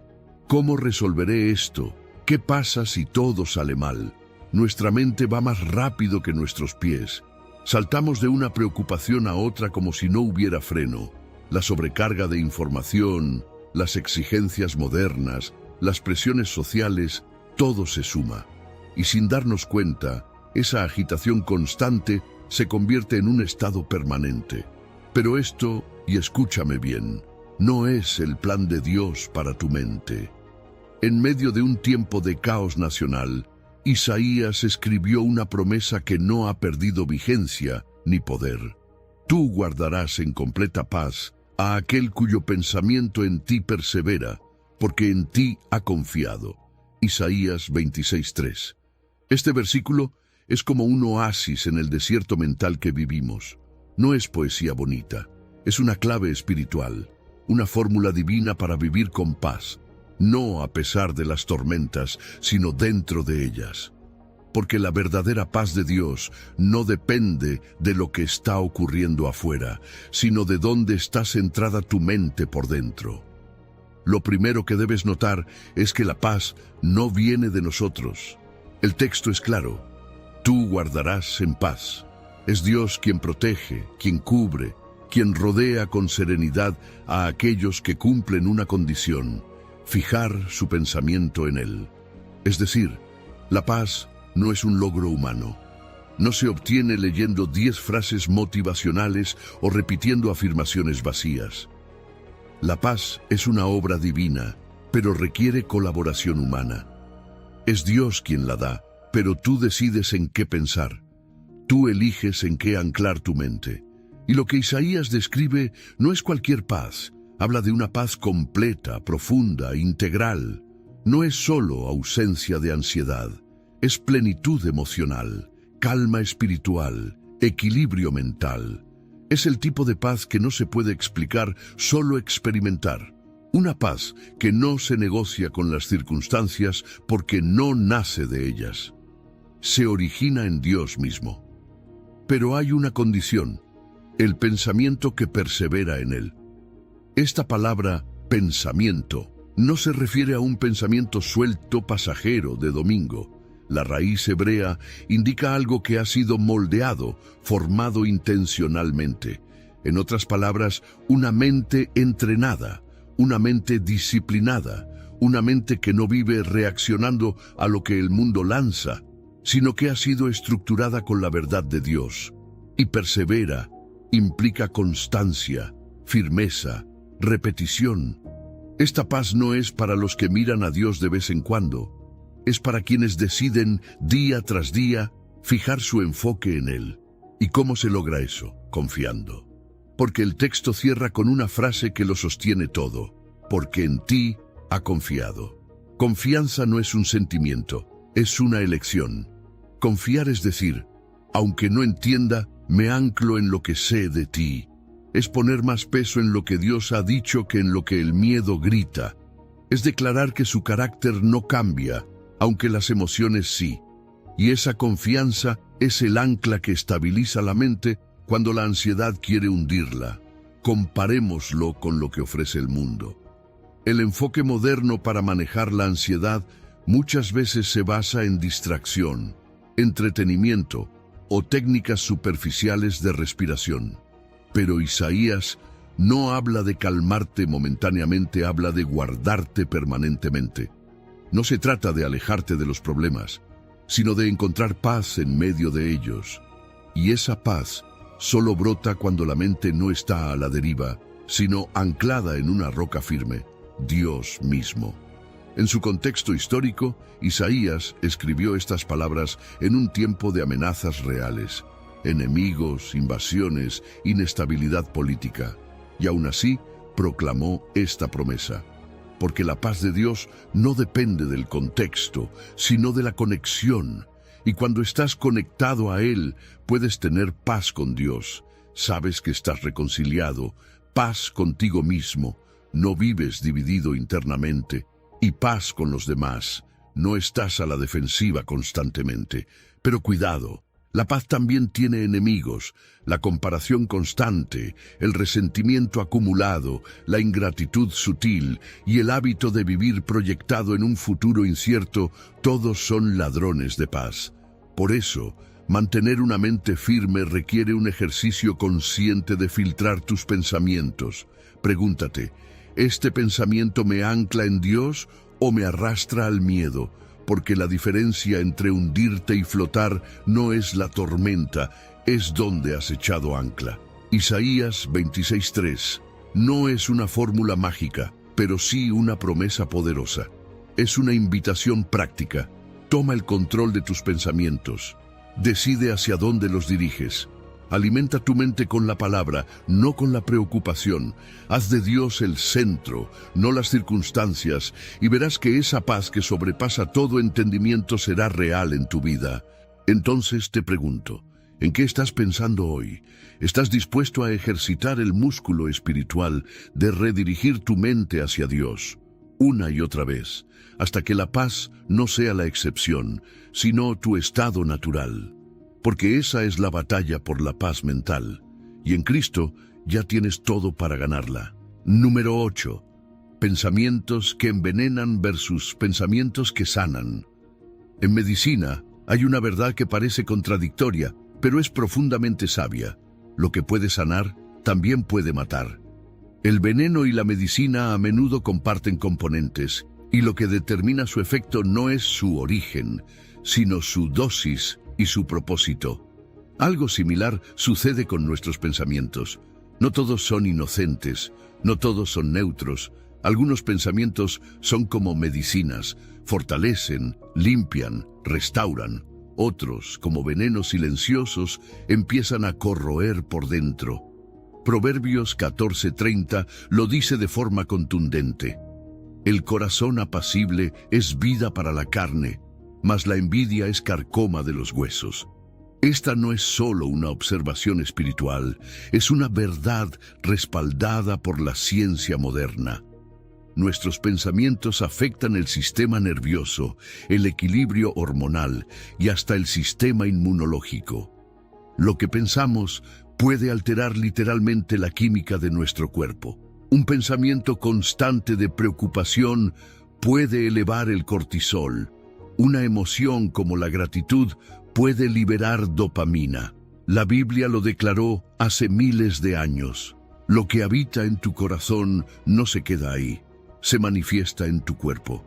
¿Cómo resolveré esto? ¿Qué pasa si todo sale mal? Nuestra mente va más rápido que nuestros pies. Saltamos de una preocupación a otra como si no hubiera freno. La sobrecarga de información, las exigencias modernas, las presiones sociales, todo se suma. Y sin darnos cuenta, esa agitación constante se convierte en un estado permanente. Pero esto, y escúchame bien, no es el plan de Dios para tu mente. En medio de un tiempo de caos nacional, Isaías escribió una promesa que no ha perdido vigencia ni poder. Tú guardarás en completa paz a aquel cuyo pensamiento en ti persevera, porque en ti ha confiado. Isaías 26:3. Este versículo es como un oasis en el desierto mental que vivimos. No es poesía bonita, es una clave espiritual, una fórmula divina para vivir con paz, no a pesar de las tormentas, sino dentro de ellas. Porque la verdadera paz de Dios no depende de lo que está ocurriendo afuera, sino de dónde está centrada tu mente por dentro. Lo primero que debes notar es que la paz no viene de nosotros. El texto es claro: tú guardarás en paz. Es Dios quien protege, quien cubre, quien rodea con serenidad a aquellos que cumplen una condición: fijar su pensamiento en Él. Es decir, la paz no es un logro humano. No se obtiene leyendo 10 frases motivacionales o repitiendo afirmaciones vacías. La paz es una obra divina, pero requiere colaboración humana. Es Dios quien la da, pero tú decides en qué pensar. Tú eliges en qué anclar tu mente. Y lo que Isaías describe no es cualquier paz. Habla de una paz completa, profunda, integral. No es solo ausencia de ansiedad. Es plenitud emocional, calma espiritual, equilibrio mental. Es el tipo de paz que no se puede explicar, solo experimentar. Una paz que no se negocia con las circunstancias porque no nace de ellas. Se origina en Dios mismo. Pero hay una condición: el pensamiento que persevera en Él. Esta palabra, pensamiento, no se refiere a un pensamiento suelto, pasajero, de domingo. La raíz hebrea indica algo que ha sido moldeado, formado intencionalmente. En otras palabras, una mente entrenada, una mente disciplinada, una mente que no vive reaccionando a lo que el mundo lanza, sino que ha sido estructurada con la verdad de Dios. Y persevera implica constancia, firmeza, repetición. Esta paz no es para los que miran a Dios de vez en cuando. Es para quienes deciden día tras día fijar su enfoque en Él. ¿Y cómo se logra eso? Confiando. Porque el texto cierra con una frase que lo sostiene todo: porque en ti ha confiado. Confianza no es un sentimiento, es una elección. Confiar es decir: aunque no entienda, me anclo en lo que sé de ti. Es poner más peso en lo que Dios ha dicho que en lo que el miedo grita. Es declarar que su carácter no cambia, aunque las emociones sí. Y esa confianza es el ancla que estabiliza la mente cuando la ansiedad quiere hundirla. Comparémoslo con lo que ofrece el mundo. El enfoque moderno para manejar la ansiedad muchas veces se basa en distracción, entretenimiento o técnicas superficiales de respiración. Pero Isaías no habla de calmarte momentáneamente, habla de guardarte permanentemente. No se trata de alejarte de los problemas, sino de encontrar paz en medio de ellos. Y esa paz solo brota cuando la mente no está a la deriva, sino anclada en una roca firme, Dios mismo. En su contexto histórico, Isaías escribió estas palabras en un tiempo de amenazas reales, enemigos, invasiones, inestabilidad política. Y aún así, proclamó esta promesa: porque la paz de Dios no depende del contexto, sino de la conexión. Y cuando estás conectado a Él, puedes tener paz con Dios. Sabes que estás reconciliado, paz contigo mismo, no vives dividido internamente, y paz con los demás. No estás a la defensiva constantemente. Pero cuidado, La paz también tiene enemigos: la comparación constante, el resentimiento acumulado, la ingratitud sutil y el hábito de vivir proyectado en un futuro incierto. Todos son ladrones de paz. Por eso, mantener una mente firme requiere un ejercicio consciente de filtrar tus pensamientos. Pregúntate: ¿este pensamiento me ancla en Dios o me arrastra al miedo? Porque la diferencia entre hundirte y flotar no es la tormenta, es donde has echado ancla. Isaías 26:3. No es una fórmula mágica, pero sí una promesa poderosa. Es una invitación práctica. Toma el control de tus pensamientos. Decide hacia dónde los diriges. Alimenta tu mente con la palabra, no con la preocupación. Haz de Dios el centro, no las circunstancias, y verás que esa paz que sobrepasa todo entendimiento será real en tu vida. Entonces te pregunto, ¿en qué estás pensando hoy? ¿Estás dispuesto a ejercitar el músculo espiritual de redirigir tu mente hacia Dios una y otra vez, hasta que la paz no sea la excepción, sino tu estado natural? Porque esa es la batalla por la paz mental, y en Cristo ya tienes todo para ganarla. Número 8. Pensamientos que envenenan versus pensamientos que sanan. En medicina hay una verdad que parece contradictoria, pero es profundamente sabia. Lo que puede sanar, también puede matar. El veneno y la medicina a menudo comparten componentes, y lo que determina su efecto no es su origen, sino su dosis y su propósito. Algo similar sucede con nuestros pensamientos. No todos son inocentes, no todos son neutros. Algunos pensamientos son como medicinas, fortalecen, limpian, restauran. Otros, como venenos silenciosos, empiezan a corroer por dentro. Proverbios 14:30 lo dice de forma contundente. El corazón apacible es vida para la carne, mas la envidia es carcoma de los huesos. Esta no es solo una observación espiritual, es una verdad respaldada por la ciencia moderna. Nuestros pensamientos afectan el sistema nervioso, el equilibrio hormonal y hasta el sistema inmunológico. Lo que pensamos puede alterar literalmente la química de nuestro cuerpo. Un pensamiento constante de preocupación puede elevar el cortisol. Una emoción como la gratitud puede liberar dopamina. La Biblia lo declaró hace miles de años. Lo que habita en tu corazón no se queda ahí, se manifiesta en tu cuerpo.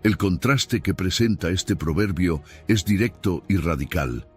El contraste que presenta este proverbio es directo y radical.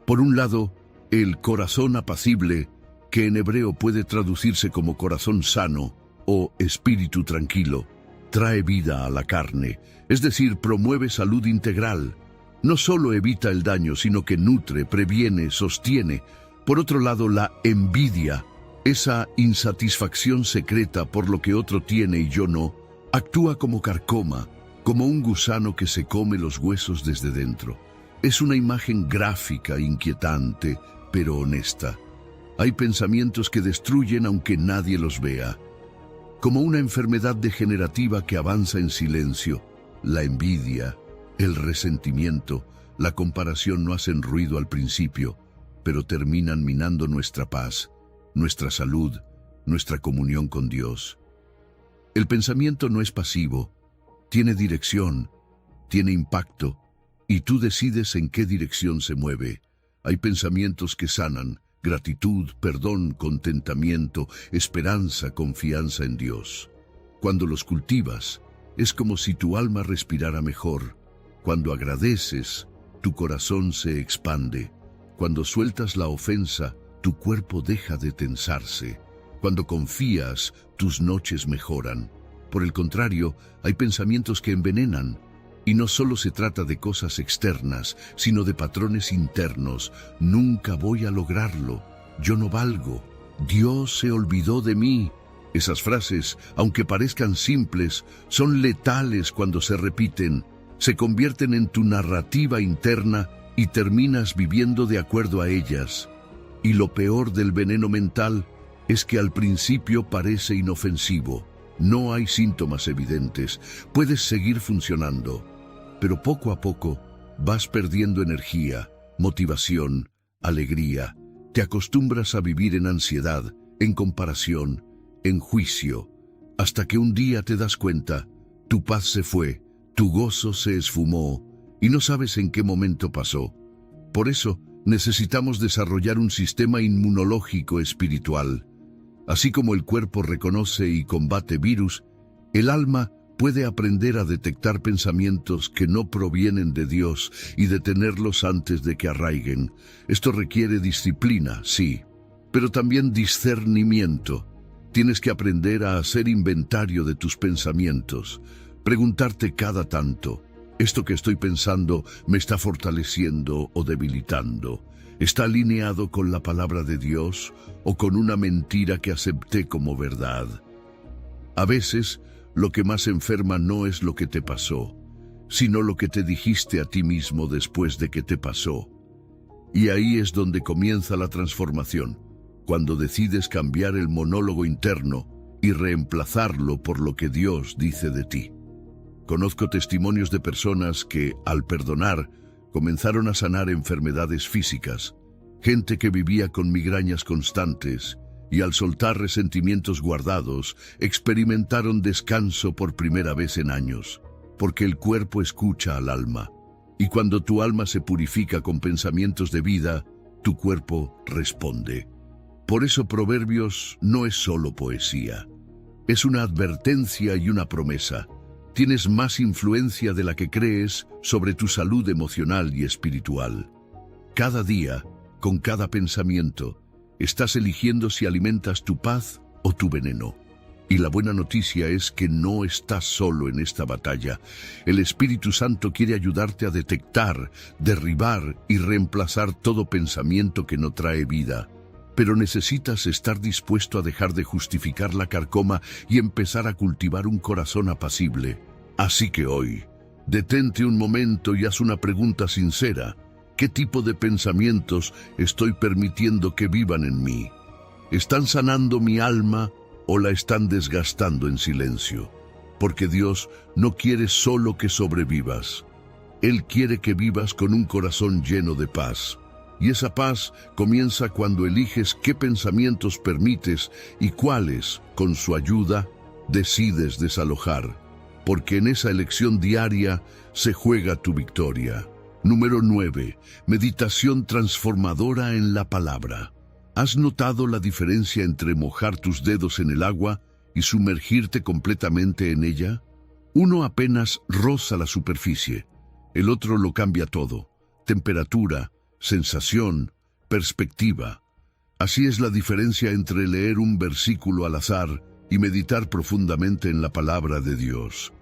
Por un lado, el corazón apacible, que en hebreo puede traducirse como corazón sano o espíritu tranquilo, trae vida a la carne, es decir, promueve salud integral. No solo evita el daño, sino que nutre, previene, sostiene. Por otro lado, la envidia, esa insatisfacción secreta por lo que otro tiene y yo no, actúa como carcoma, como un gusano que se come los huesos desde dentro. Es una imagen gráfica, inquietante, pero honesta. Hay pensamientos que destruyen aunque nadie los vea. Como una enfermedad degenerativa que avanza en silencio, la envidia, el resentimiento, la comparación no hacen ruido al principio, pero terminan minando nuestra paz, nuestra salud, nuestra comunión con Dios. El pensamiento no es pasivo, tiene dirección, tiene impacto, y tú decides en qué dirección se mueve. Hay pensamientos que sanan: gratitud, perdón, contentamiento, esperanza, confianza en Dios. Cuando los cultivas, es como si tu alma respirara mejor. Cuando agradeces, tu corazón se expande. Cuando sueltas la ofensa, tu cuerpo deja de tensarse. Cuando confías, tus noches mejoran. Por el contrario, hay pensamientos que envenenan. Y no solo se trata de cosas externas, sino de patrones internos. Nunca voy a lograrlo. Yo no valgo. Dios se olvidó de mí. Esas frases, aunque parezcan simples, son letales cuando se repiten. Se convierten en tu narrativa interna y terminas viviendo de acuerdo a ellas. Y lo peor del veneno mental es que al principio parece inofensivo. No hay síntomas evidentes. Puedes seguir funcionando. Pero poco a poco vas perdiendo energía, motivación, alegría. Te acostumbras a vivir en ansiedad, en comparación, en juicio, hasta que un día te das cuenta, tu paz se fue, tu gozo se esfumó y no sabes en qué momento pasó. Por eso necesitamos desarrollar un sistema inmunológico espiritual. Así como el cuerpo reconoce y combate virus, el alma puede aprender a detectar pensamientos que no provienen de Dios y detenerlos antes de que arraiguen. Esto requiere disciplina, sí, pero también discernimiento. Tienes que aprender a hacer inventario de tus pensamientos, preguntarte cada tanto, ¿esto que estoy pensando me está fortaleciendo o debilitando? ¿Está alineado con la palabra de Dios o con una mentira que acepté como verdad? A veces, lo que más enferma no es lo que te pasó, sino lo que te dijiste a ti mismo después de que te pasó. Y ahí es donde comienza la transformación, cuando decides cambiar el monólogo interno y reemplazarlo por lo que Dios dice de ti. Conozco testimonios de personas que, al perdonar, comenzaron a sanar enfermedades físicas, gente que vivía con migrañas constantes y al soltar resentimientos guardados, experimentaron descanso por primera vez en años, porque el cuerpo escucha al alma, y cuando tu alma se purifica con pensamientos de vida, tu cuerpo responde. Por eso Proverbios no es solo poesía, es una advertencia y una promesa. Tienes más influencia de la que crees sobre tu salud emocional y espiritual. Cada día, con cada pensamiento, estás eligiendo si alimentas tu paz o tu veneno. Y la buena noticia es que no estás solo en esta batalla. El Espíritu Santo quiere ayudarte a detectar, derribar y reemplazar todo pensamiento que no trae vida. Pero necesitas estar dispuesto a dejar de justificar la carcoma y empezar a cultivar un corazón apacible. Así que hoy, detente un momento y haz una pregunta sincera. ¿Qué tipo de pensamientos estoy permitiendo que vivan en mí? ¿Están sanando mi alma o la están desgastando en silencio? Porque Dios no quiere solo que sobrevivas. Él quiere que vivas con un corazón lleno de paz. Y esa paz comienza cuando eliges qué pensamientos permites y cuáles, con su ayuda, decides desalojar. Porque en esa elección diaria se juega tu victoria. Número 9. Meditación transformadora en la palabra. ¿Has notado la diferencia entre mojar tus dedos en el agua y sumergirte completamente en ella? Uno apenas roza la superficie, el otro lo cambia todo. Temperatura, sensación, perspectiva. Así es la diferencia entre leer un versículo al azar y meditar profundamente en la palabra de Dios.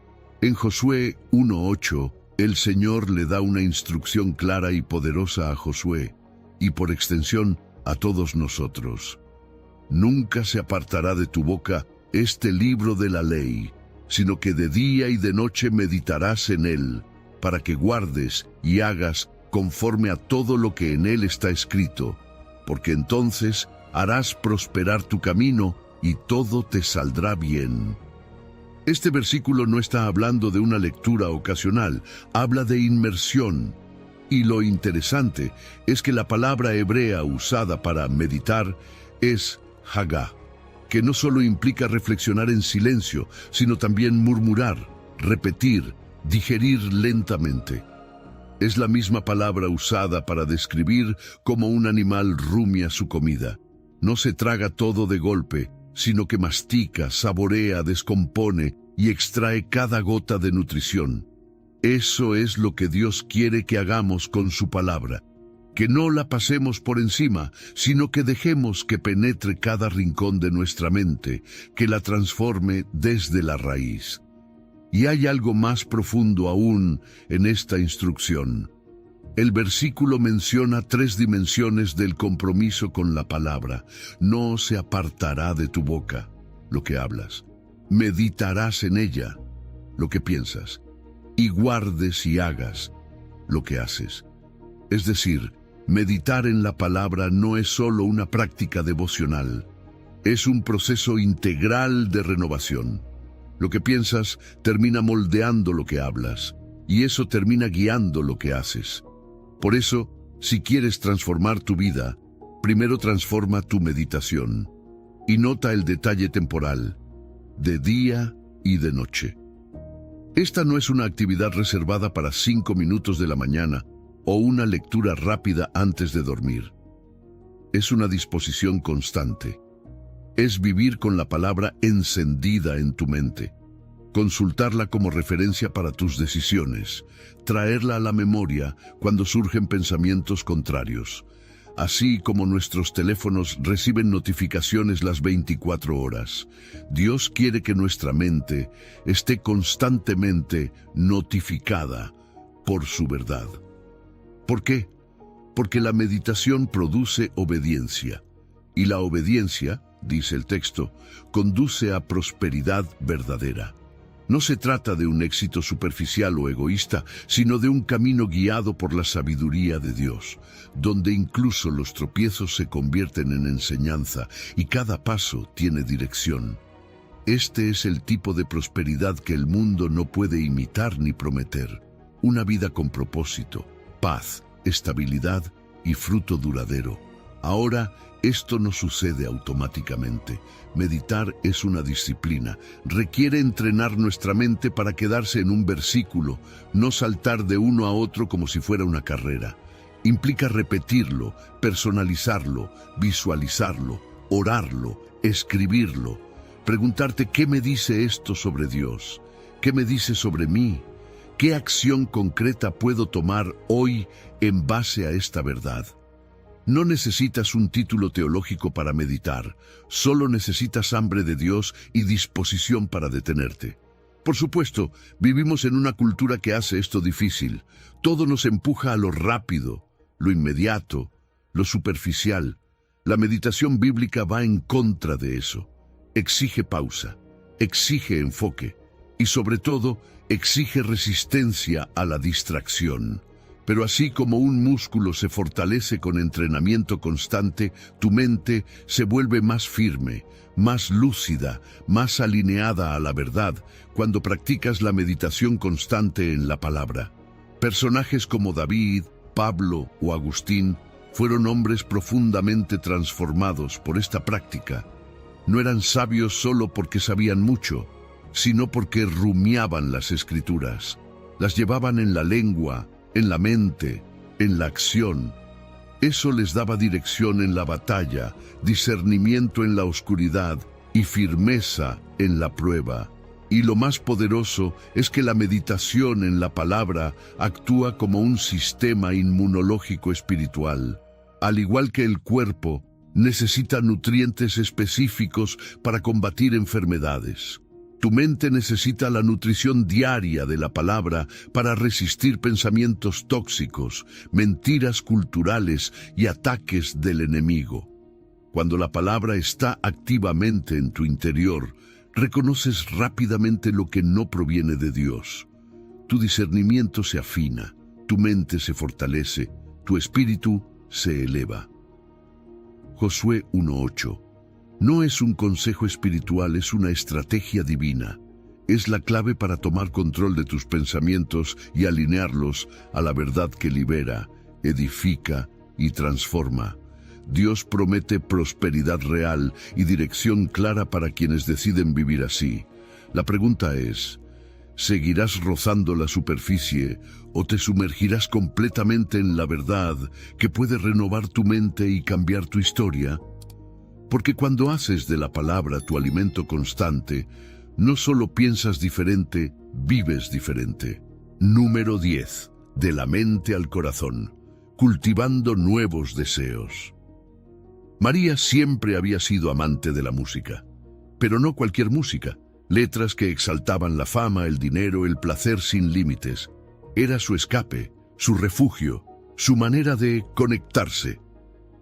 En Josué 1:8, el Señor le da una instrucción clara y poderosa a Josué, y por extensión a todos nosotros. Nunca se apartará de tu boca este libro de la ley, sino que de día y de noche meditarás en él, para que guardes y hagas conforme a todo lo que en él está escrito, porque entonces harás prosperar tu camino y todo te saldrá bien. Este versículo no está hablando de una lectura ocasional, habla de inmersión. Y lo interesante es que la palabra hebrea usada para meditar es hagá, que no solo implica reflexionar en silencio, sino también murmurar, repetir, digerir lentamente. Es la misma palabra usada para describir cómo un animal rumia su comida. No se traga todo de golpe, sino que mastica, saborea, descompone y extrae cada gota de nutrición. Eso es lo que Dios quiere que hagamos con su palabra, que no la pasemos por encima, sino que dejemos que penetre cada rincón de nuestra mente, que la transforme desde la raíz. Y hay algo más profundo aún en esta instrucción. El versículo menciona 3 dimensiones del compromiso con la palabra. No se apartará de tu boca lo que hablas. Meditarás en ella lo que piensas. Y guardes y hagas lo que haces. Es decir, meditar en la palabra no es solo una práctica devocional. Es un proceso integral de renovación. Lo que piensas termina moldeando lo que hablas, y eso termina guiando lo que haces. Por eso, Si quieres transformar tu vida, primero transforma tu meditación y nota el detalle temporal, de día y de noche. Esta no es una actividad reservada para 5 minutos de la mañana o una lectura rápida antes de dormir. Es una disposición constante. Es vivir con la palabra encendida en tu mente, consultarla como referencia para tus decisiones, traerla a la memoria cuando surgen pensamientos contrarios, así como nuestros teléfonos reciben notificaciones las 24 horas. Dios quiere que nuestra mente esté constantemente notificada por su verdad. ¿Por qué? Porque la meditación produce obediencia, y la obediencia, dice el texto, conduce a prosperidad verdadera. No se trata de un éxito superficial o egoísta, sino de un camino guiado por la sabiduría de Dios, donde incluso los tropiezos se convierten en enseñanza y cada paso tiene dirección. Este es el tipo de prosperidad que el mundo no puede imitar ni prometer. Una vida con propósito, paz, estabilidad y fruto duradero. Ahora, esto no sucede automáticamente. Meditar es una disciplina. Requiere entrenar nuestra mente para quedarse en un versículo, no saltar de uno a otro como si fuera una carrera. Implica repetirlo, personalizarlo, visualizarlo, orarlo, escribirlo. Preguntarte ¿qué me dice esto sobre Dios? ¿Qué me dice sobre mí? ¿Qué acción concreta puedo tomar hoy en base a esta verdad? No necesitas un título teológico para meditar, solo necesitas hambre de Dios y disposición para detenerte. Por supuesto, vivimos en una cultura que hace esto difícil. Todo nos empuja a lo rápido, lo inmediato, lo superficial. La meditación bíblica va en contra de eso. Exige pausa, exige enfoque y sobre todo exige resistencia a la distracción. Pero así como un músculo se fortalece con entrenamiento constante, tu mente se vuelve más firme, más lúcida, más alineada a la verdad cuando practicas la meditación constante en la palabra. Personajes como David, Pablo o Agustín fueron hombres profundamente transformados por esta práctica. No eran sabios solo porque sabían mucho, sino porque rumiaban las Escrituras, las llevaban en la lengua, en la mente, en la acción. Eso les daba dirección en la batalla, discernimiento en la oscuridad y firmeza en la prueba. Y lo más poderoso es que la meditación en la palabra actúa como un sistema inmunológico espiritual. Al igual que el cuerpo, necesita nutrientes específicos para combatir enfermedades. Tu mente necesita la nutrición diaria de la palabra para resistir pensamientos tóxicos, mentiras culturales y ataques del enemigo. Cuando la palabra está activamente en tu interior, reconoces rápidamente lo que no proviene de Dios. Tu discernimiento se afina, tu mente se fortalece, tu espíritu se eleva. Josué 1:8. No es un consejo espiritual, es una estrategia divina. Es la clave para tomar control de tus pensamientos y alinearlos a la verdad que libera, edifica y transforma. Dios promete prosperidad real y dirección clara para quienes deciden vivir así. La pregunta es, ¿seguirás rozando la superficie o te sumergirás completamente en la verdad que puede renovar tu mente y cambiar tu historia? Porque cuando haces de la palabra tu alimento constante, no solo piensas diferente, vives diferente. Número 10. De la mente al corazón. Cultivando nuevos deseos. María siempre había sido amante de la música, pero no cualquier música. Letras que exaltaban la fama, el dinero, el placer sin límites. Era su escape, su refugio, su manera de conectarse.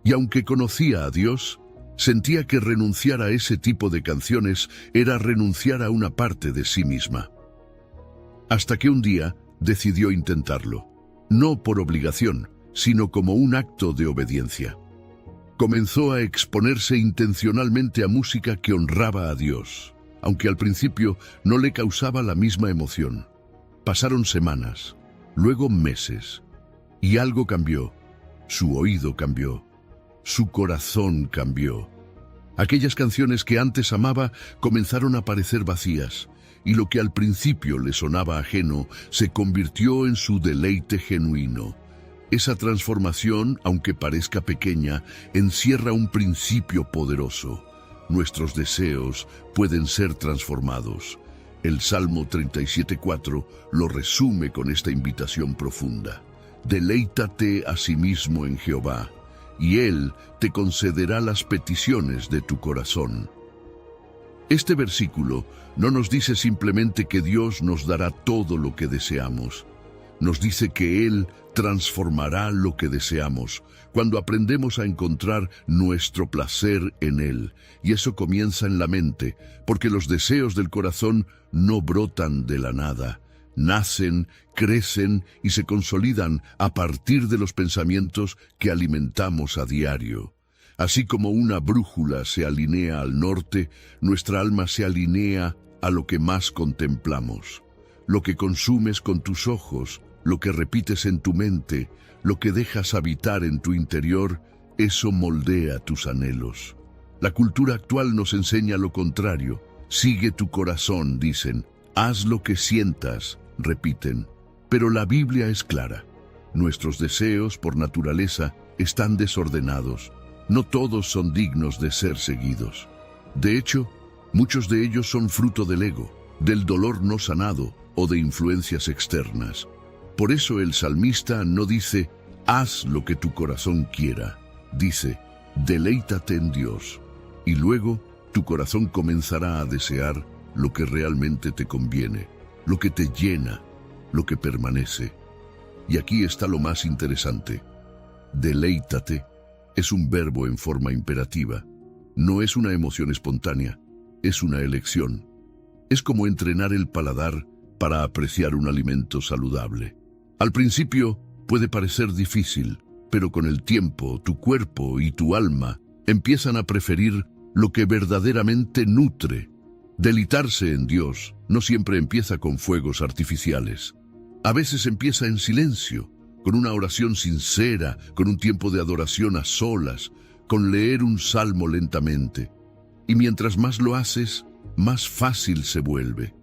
Y aunque conocía a Dios, sentía que renunciar a ese tipo de canciones era renunciar a una parte de sí misma. Hasta que un día decidió intentarlo, no por obligación, sino como un acto de obediencia. Comenzó a exponerse intencionalmente a música que honraba a Dios, aunque al principio no le causaba la misma emoción. Pasaron semanas, luego meses, y algo cambió. Su oído cambió. Su corazón cambió. Aquellas canciones que antes amaba comenzaron a parecer vacías, y lo que al principio le sonaba ajeno se convirtió en su deleite genuino. Esa transformación, aunque parezca pequeña, encierra un principio poderoso. Nuestros deseos pueden ser transformados. El Salmo 37:4 lo resume con esta invitación profunda. Deleítate asimismo en Jehová, y Él te concederá las peticiones de tu corazón. Este versículo no nos dice simplemente que Dios nos dará todo lo que deseamos. Nos dice que Él transformará lo que deseamos cuando aprendemos a encontrar nuestro placer en Él. Y eso comienza en la mente, porque los deseos del corazón no brotan de la nada. Nacen, crecen y se consolidan a partir de los pensamientos que alimentamos a diario. Así como una brújula se alinea al norte, nuestra alma se alinea a lo que más contemplamos. Lo que consumes con tus ojos, lo que repites en tu mente, lo que dejas habitar en tu interior, eso moldea tus anhelos. La cultura actual nos enseña lo contrario. Sigue tu corazón, dicen. Haz lo que sientas, repiten. Pero la Biblia es clara. Nuestros deseos, por naturaleza, están desordenados. No todos son dignos de ser seguidos. De hecho, muchos de ellos son fruto del ego, del dolor no sanado o de influencias externas. Por eso el salmista no dice, haz lo que tu corazón quiera. Dice, deleítate en Dios. Y luego tu corazón comenzará a desear lo que realmente te conviene, lo que te llena, lo que permanece. Y aquí está lo más interesante. Deleítate es un verbo en forma imperativa. No es una emoción espontánea, es una elección. Es como entrenar el paladar para apreciar un alimento saludable. Al principio puede parecer difícil, pero con el tiempo tu cuerpo y tu alma empiezan a preferir lo que verdaderamente nutre. Deleitarse en Dios no siempre empieza con fuegos artificiales. A veces empieza en silencio, con una oración sincera, con un tiempo de adoración a solas, con leer un salmo lentamente. Y mientras más lo haces, más fácil se vuelve.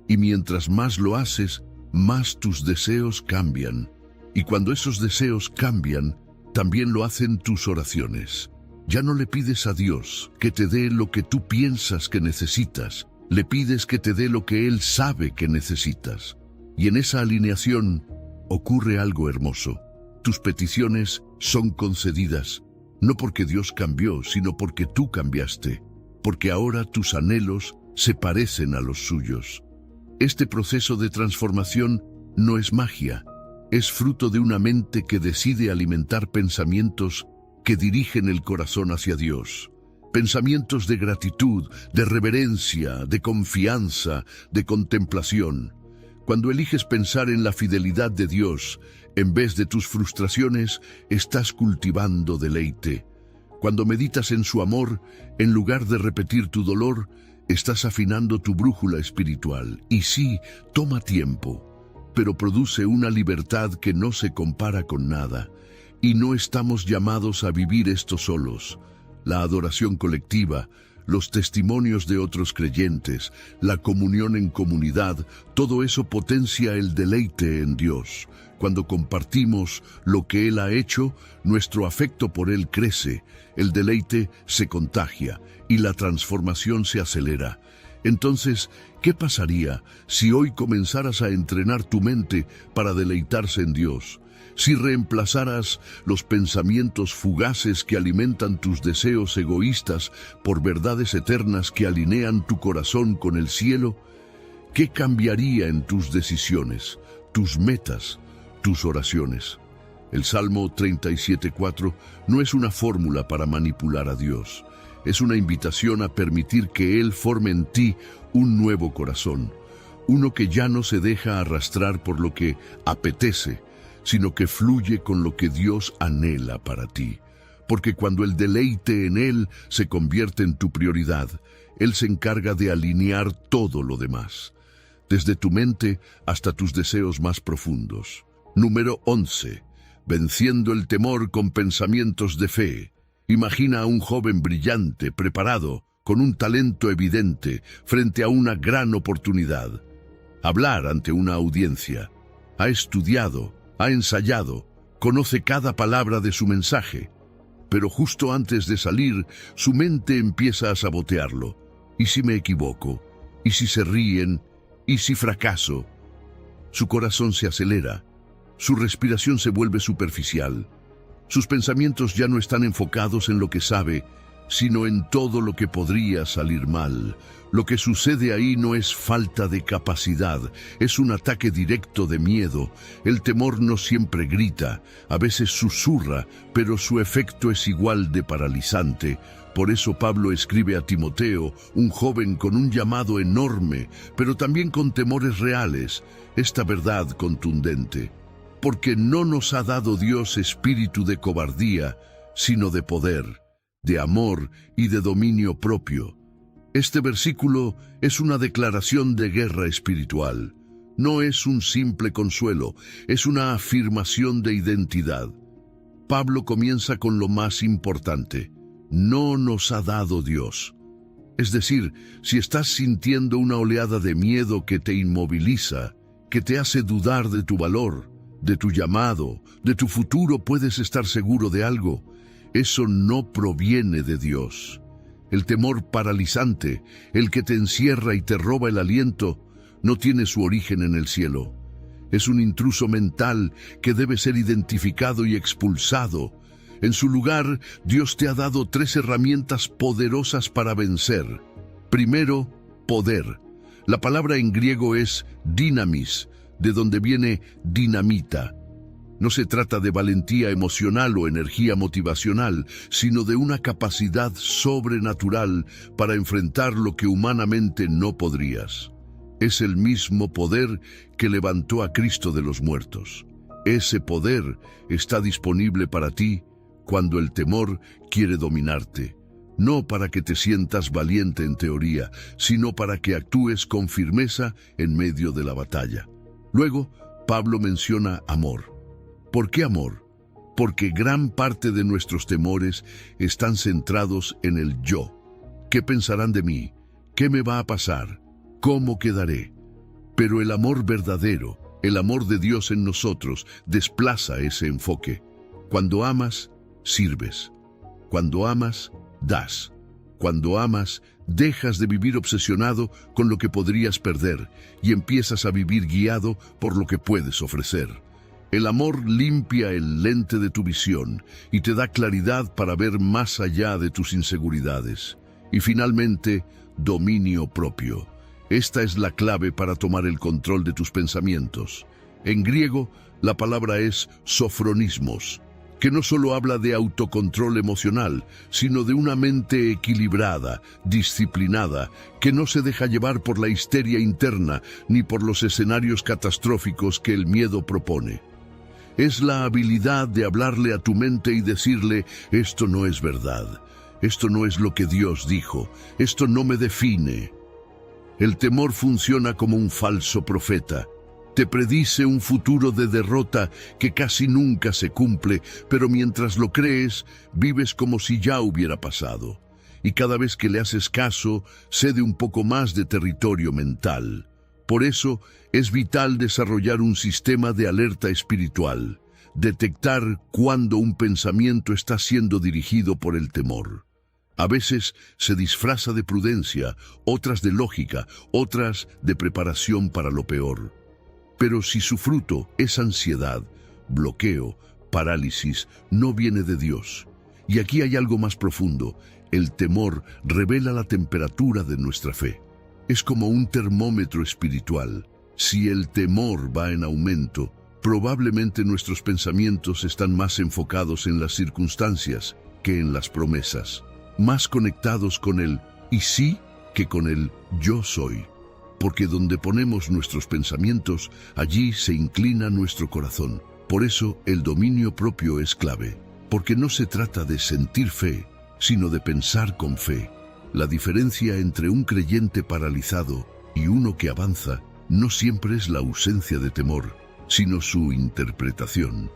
Y mientras más lo haces, más tus deseos cambian. Y cuando esos deseos cambian, también lo hacen tus oraciones. Ya no le pides a Dios que te dé lo que tú piensas que necesitas, le pides que te dé lo que Él sabe que necesitas. Y en esa alineación ocurre algo hermoso. Tus peticiones son concedidas, no porque Dios cambió, sino porque tú cambiaste, porque ahora tus anhelos se parecen a los suyos. Este proceso de transformación no es magia, es fruto de una mente que decide alimentar pensamientos que dirigen el corazón hacia Dios. Pensamientos de gratitud, de reverencia, de confianza, de contemplación. Cuando eliges pensar en la fidelidad de Dios, en vez de tus frustraciones, estás cultivando deleite. Cuando meditas en su amor, en lugar de repetir tu dolor, estás afinando tu brújula espiritual. Y sí, toma tiempo, pero produce una libertad que no se compara con nada. Y no estamos llamados a vivir esto solos. La adoración colectiva, los testimonios de otros creyentes, la comunión en comunidad, todo eso potencia el deleite en Dios. Cuando compartimos lo que Él ha hecho, nuestro afecto por Él crece, el deleite se contagia y la transformación se acelera. Entonces, ¿qué pasaría si hoy comenzaras a entrenar tu mente para deleitarse en Dios? Si reemplazaras los pensamientos fugaces que alimentan tus deseos egoístas por verdades eternas que alinean tu corazón con el cielo, ¿qué cambiaría en tus decisiones, tus metas, tus oraciones? El Salmo 37:4 no es una fórmula para manipular a Dios. Es una invitación a permitir que Él forme en ti un nuevo corazón, uno que ya no se deja arrastrar por lo que apetece, sino que fluye con lo que Dios anhela para ti. Porque cuando el deleite en Él se convierte en tu prioridad, Él se encarga de alinear todo lo demás, desde tu mente hasta tus deseos más profundos. Número 11. venciendo el temor con pensamientos de fe. Imagina a un joven brillante, preparado, con un talento evidente, frente a una gran oportunidad. Hablar ante una audiencia. Ha estudiado, ha ensayado, conoce cada palabra de su mensaje. Pero justo antes de salir, su mente empieza a sabotearlo. ¿Y si me equivoco? ¿Y si se ríen? ¿Y si fracaso? Su corazón se acelera. Su respiración se vuelve superficial. Sus pensamientos ya no están enfocados en lo que sabe, sino en todo lo que podría salir mal. Lo que sucede ahí no es falta de capacidad, es un ataque directo de miedo. El temor no siempre grita, a veces susurra, pero su efecto es igual de paralizante. Por eso Pablo escribe a Timoteo, un joven con un llamado enorme, pero también con temores reales, esta verdad contundente. Porque no nos ha dado Dios espíritu de cobardía, sino de poder, de amor y de dominio propio. Este versículo es una declaración de guerra espiritual. No es un simple consuelo, es una afirmación de identidad. Pablo comienza con lo más importante. No nos ha dado Dios. Es decir, si estás sintiendo una oleada de miedo que te inmoviliza, que te hace dudar de tu valor, de tu llamado, de tu futuro, puedes estar seguro de algo. Eso no proviene de Dios. El temor paralizante, el que te encierra y te roba el aliento, no tiene su origen en el cielo. Es un intruso mental que debe ser identificado y expulsado. En su lugar, Dios te ha dado 3 herramientas poderosas para vencer. Primero, poder. La palabra en griego es dynamis, de donde viene dinamita. No se trata de valentía emocional o energía motivacional, sino de una capacidad sobrenatural para enfrentar lo que humanamente no podrías. Es el mismo poder que levantó a Cristo de los muertos. Ese poder está disponible para ti cuando el temor quiere dominarte. No para que te sientas valiente en teoría, sino para que actúes con firmeza en medio de la batalla. Luego, Pablo menciona amor. ¿Por qué amor? Porque gran parte de nuestros temores están centrados en el yo. ¿Qué pensarán de mí? ¿Qué me va a pasar? ¿Cómo quedaré? Pero el amor verdadero, el amor de Dios en nosotros, desplaza ese enfoque. Cuando amas, sirves. Cuando amas, das. Cuando amas, dejas de vivir obsesionado con lo que podrías perder y empiezas a vivir guiado por lo que puedes ofrecer. El amor limpia el lente de tu visión y te da claridad para ver más allá de tus inseguridades. Y finalmente, dominio propio. Esta es la clave para tomar el control de tus pensamientos. En griego, la palabra es sofronismos, que no solo habla de autocontrol emocional, sino de una mente equilibrada, disciplinada, que no se deja llevar por la histeria interna ni por los escenarios catastróficos que el miedo propone. Es la habilidad de hablarle a tu mente y decirle, esto no es verdad, esto no es lo que Dios dijo, esto no me define. El temor funciona como un falso profeta. Te predice un futuro de derrota que casi nunca se cumple, pero mientras lo crees, vives como si ya hubiera pasado. Y cada vez que le haces caso, cede un poco más de territorio mental. Por eso, es vital desarrollar un sistema de alerta espiritual, detectar cuándo un pensamiento está siendo dirigido por el temor. A veces se disfraza de prudencia, otras de lógica, otras de preparación para lo peor. Pero si su fruto es ansiedad, bloqueo, parálisis, no viene de Dios. Y aquí hay algo más profundo. El temor revela la temperatura de nuestra fe. Es como un termómetro espiritual. Si el temor va en aumento, probablemente nuestros pensamientos están más enfocados en las circunstancias que en las promesas, más conectados con el «y sí» que con el «yo soy». Porque donde ponemos nuestros pensamientos, allí se inclina nuestro corazón. Por eso el dominio propio es clave, porque no se trata de sentir fe, sino de pensar con fe. La diferencia entre un creyente paralizado y uno que avanza no siempre es la ausencia de temor, sino su interpretación.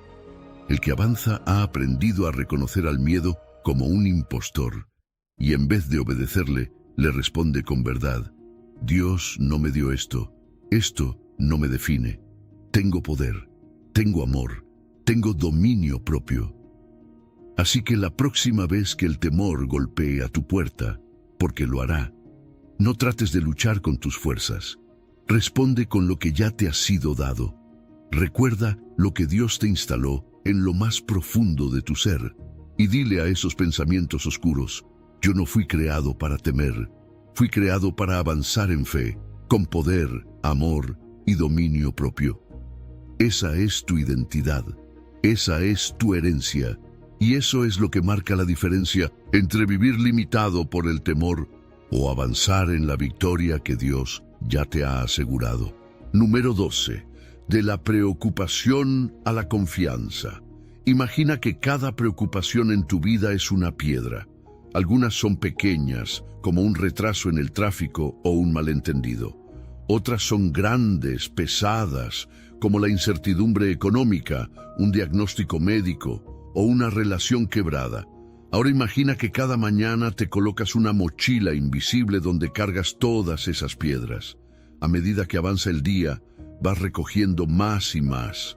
El que avanza ha aprendido a reconocer al miedo como un impostor, y en vez de obedecerle, le responde con verdad: Dios no me dio esto no me define. Tengo poder, tengo amor, tengo dominio propio. Así que la próxima vez que el temor golpee a tu puerta, porque lo hará, no trates de luchar con tus fuerzas. Responde con lo que ya te ha sido dado. Recuerda lo que Dios te instaló en lo más profundo de tu ser, y dile a esos pensamientos oscuros: yo no fui creado para temer, fui creado para avanzar en fe, con poder, amor y dominio propio. Esa es tu identidad, esa es tu herencia, y eso es lo que marca la diferencia entre vivir limitado por el temor o avanzar en la victoria que Dios ya te ha asegurado. Número 12. De la preocupación a la confianza. Imagina que cada preocupación en tu vida es una piedra. Algunas son pequeñas, como un retraso en el tráfico o un malentendido. Otras son grandes, pesadas, como la incertidumbre económica, un diagnóstico médico o una relación quebrada. Ahora imagina que cada mañana te colocas una mochila invisible donde cargas todas esas piedras. A medida que avanza el día, vas recogiendo más y más.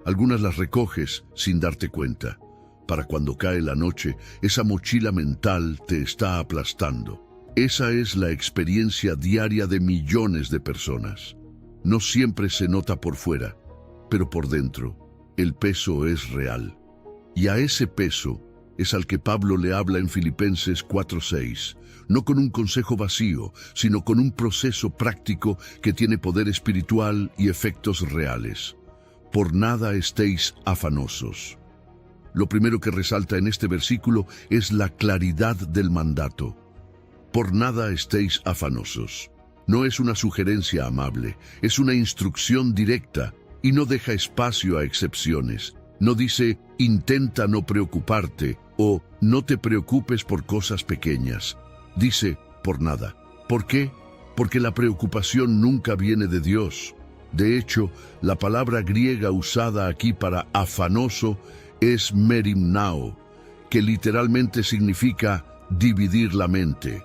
Algunas las recoges sin darte cuenta. Para cuando cae la noche, esa mochila mental te está aplastando. Esa es la experiencia diaria de millones de personas. No siempre se nota por fuera, pero por dentro, el peso es real. Y a ese peso es al que Pablo le habla en Filipenses 4:6, no con un consejo vacío, sino con un proceso práctico que tiene poder espiritual y efectos reales. Por nada estéis afanosos. Lo primero que resalta en este versículo es la claridad del mandato. Por nada estéis afanosos. No es una sugerencia amable, es una instrucción directa y no deja espacio a excepciones. No dice, intenta no preocuparte o no te preocupes por cosas pequeñas. Dice, por nada. ¿Por qué? Porque la preocupación nunca viene de Dios. De hecho, la palabra griega usada aquí para afanoso es merimnao, que literalmente significa dividir la mente.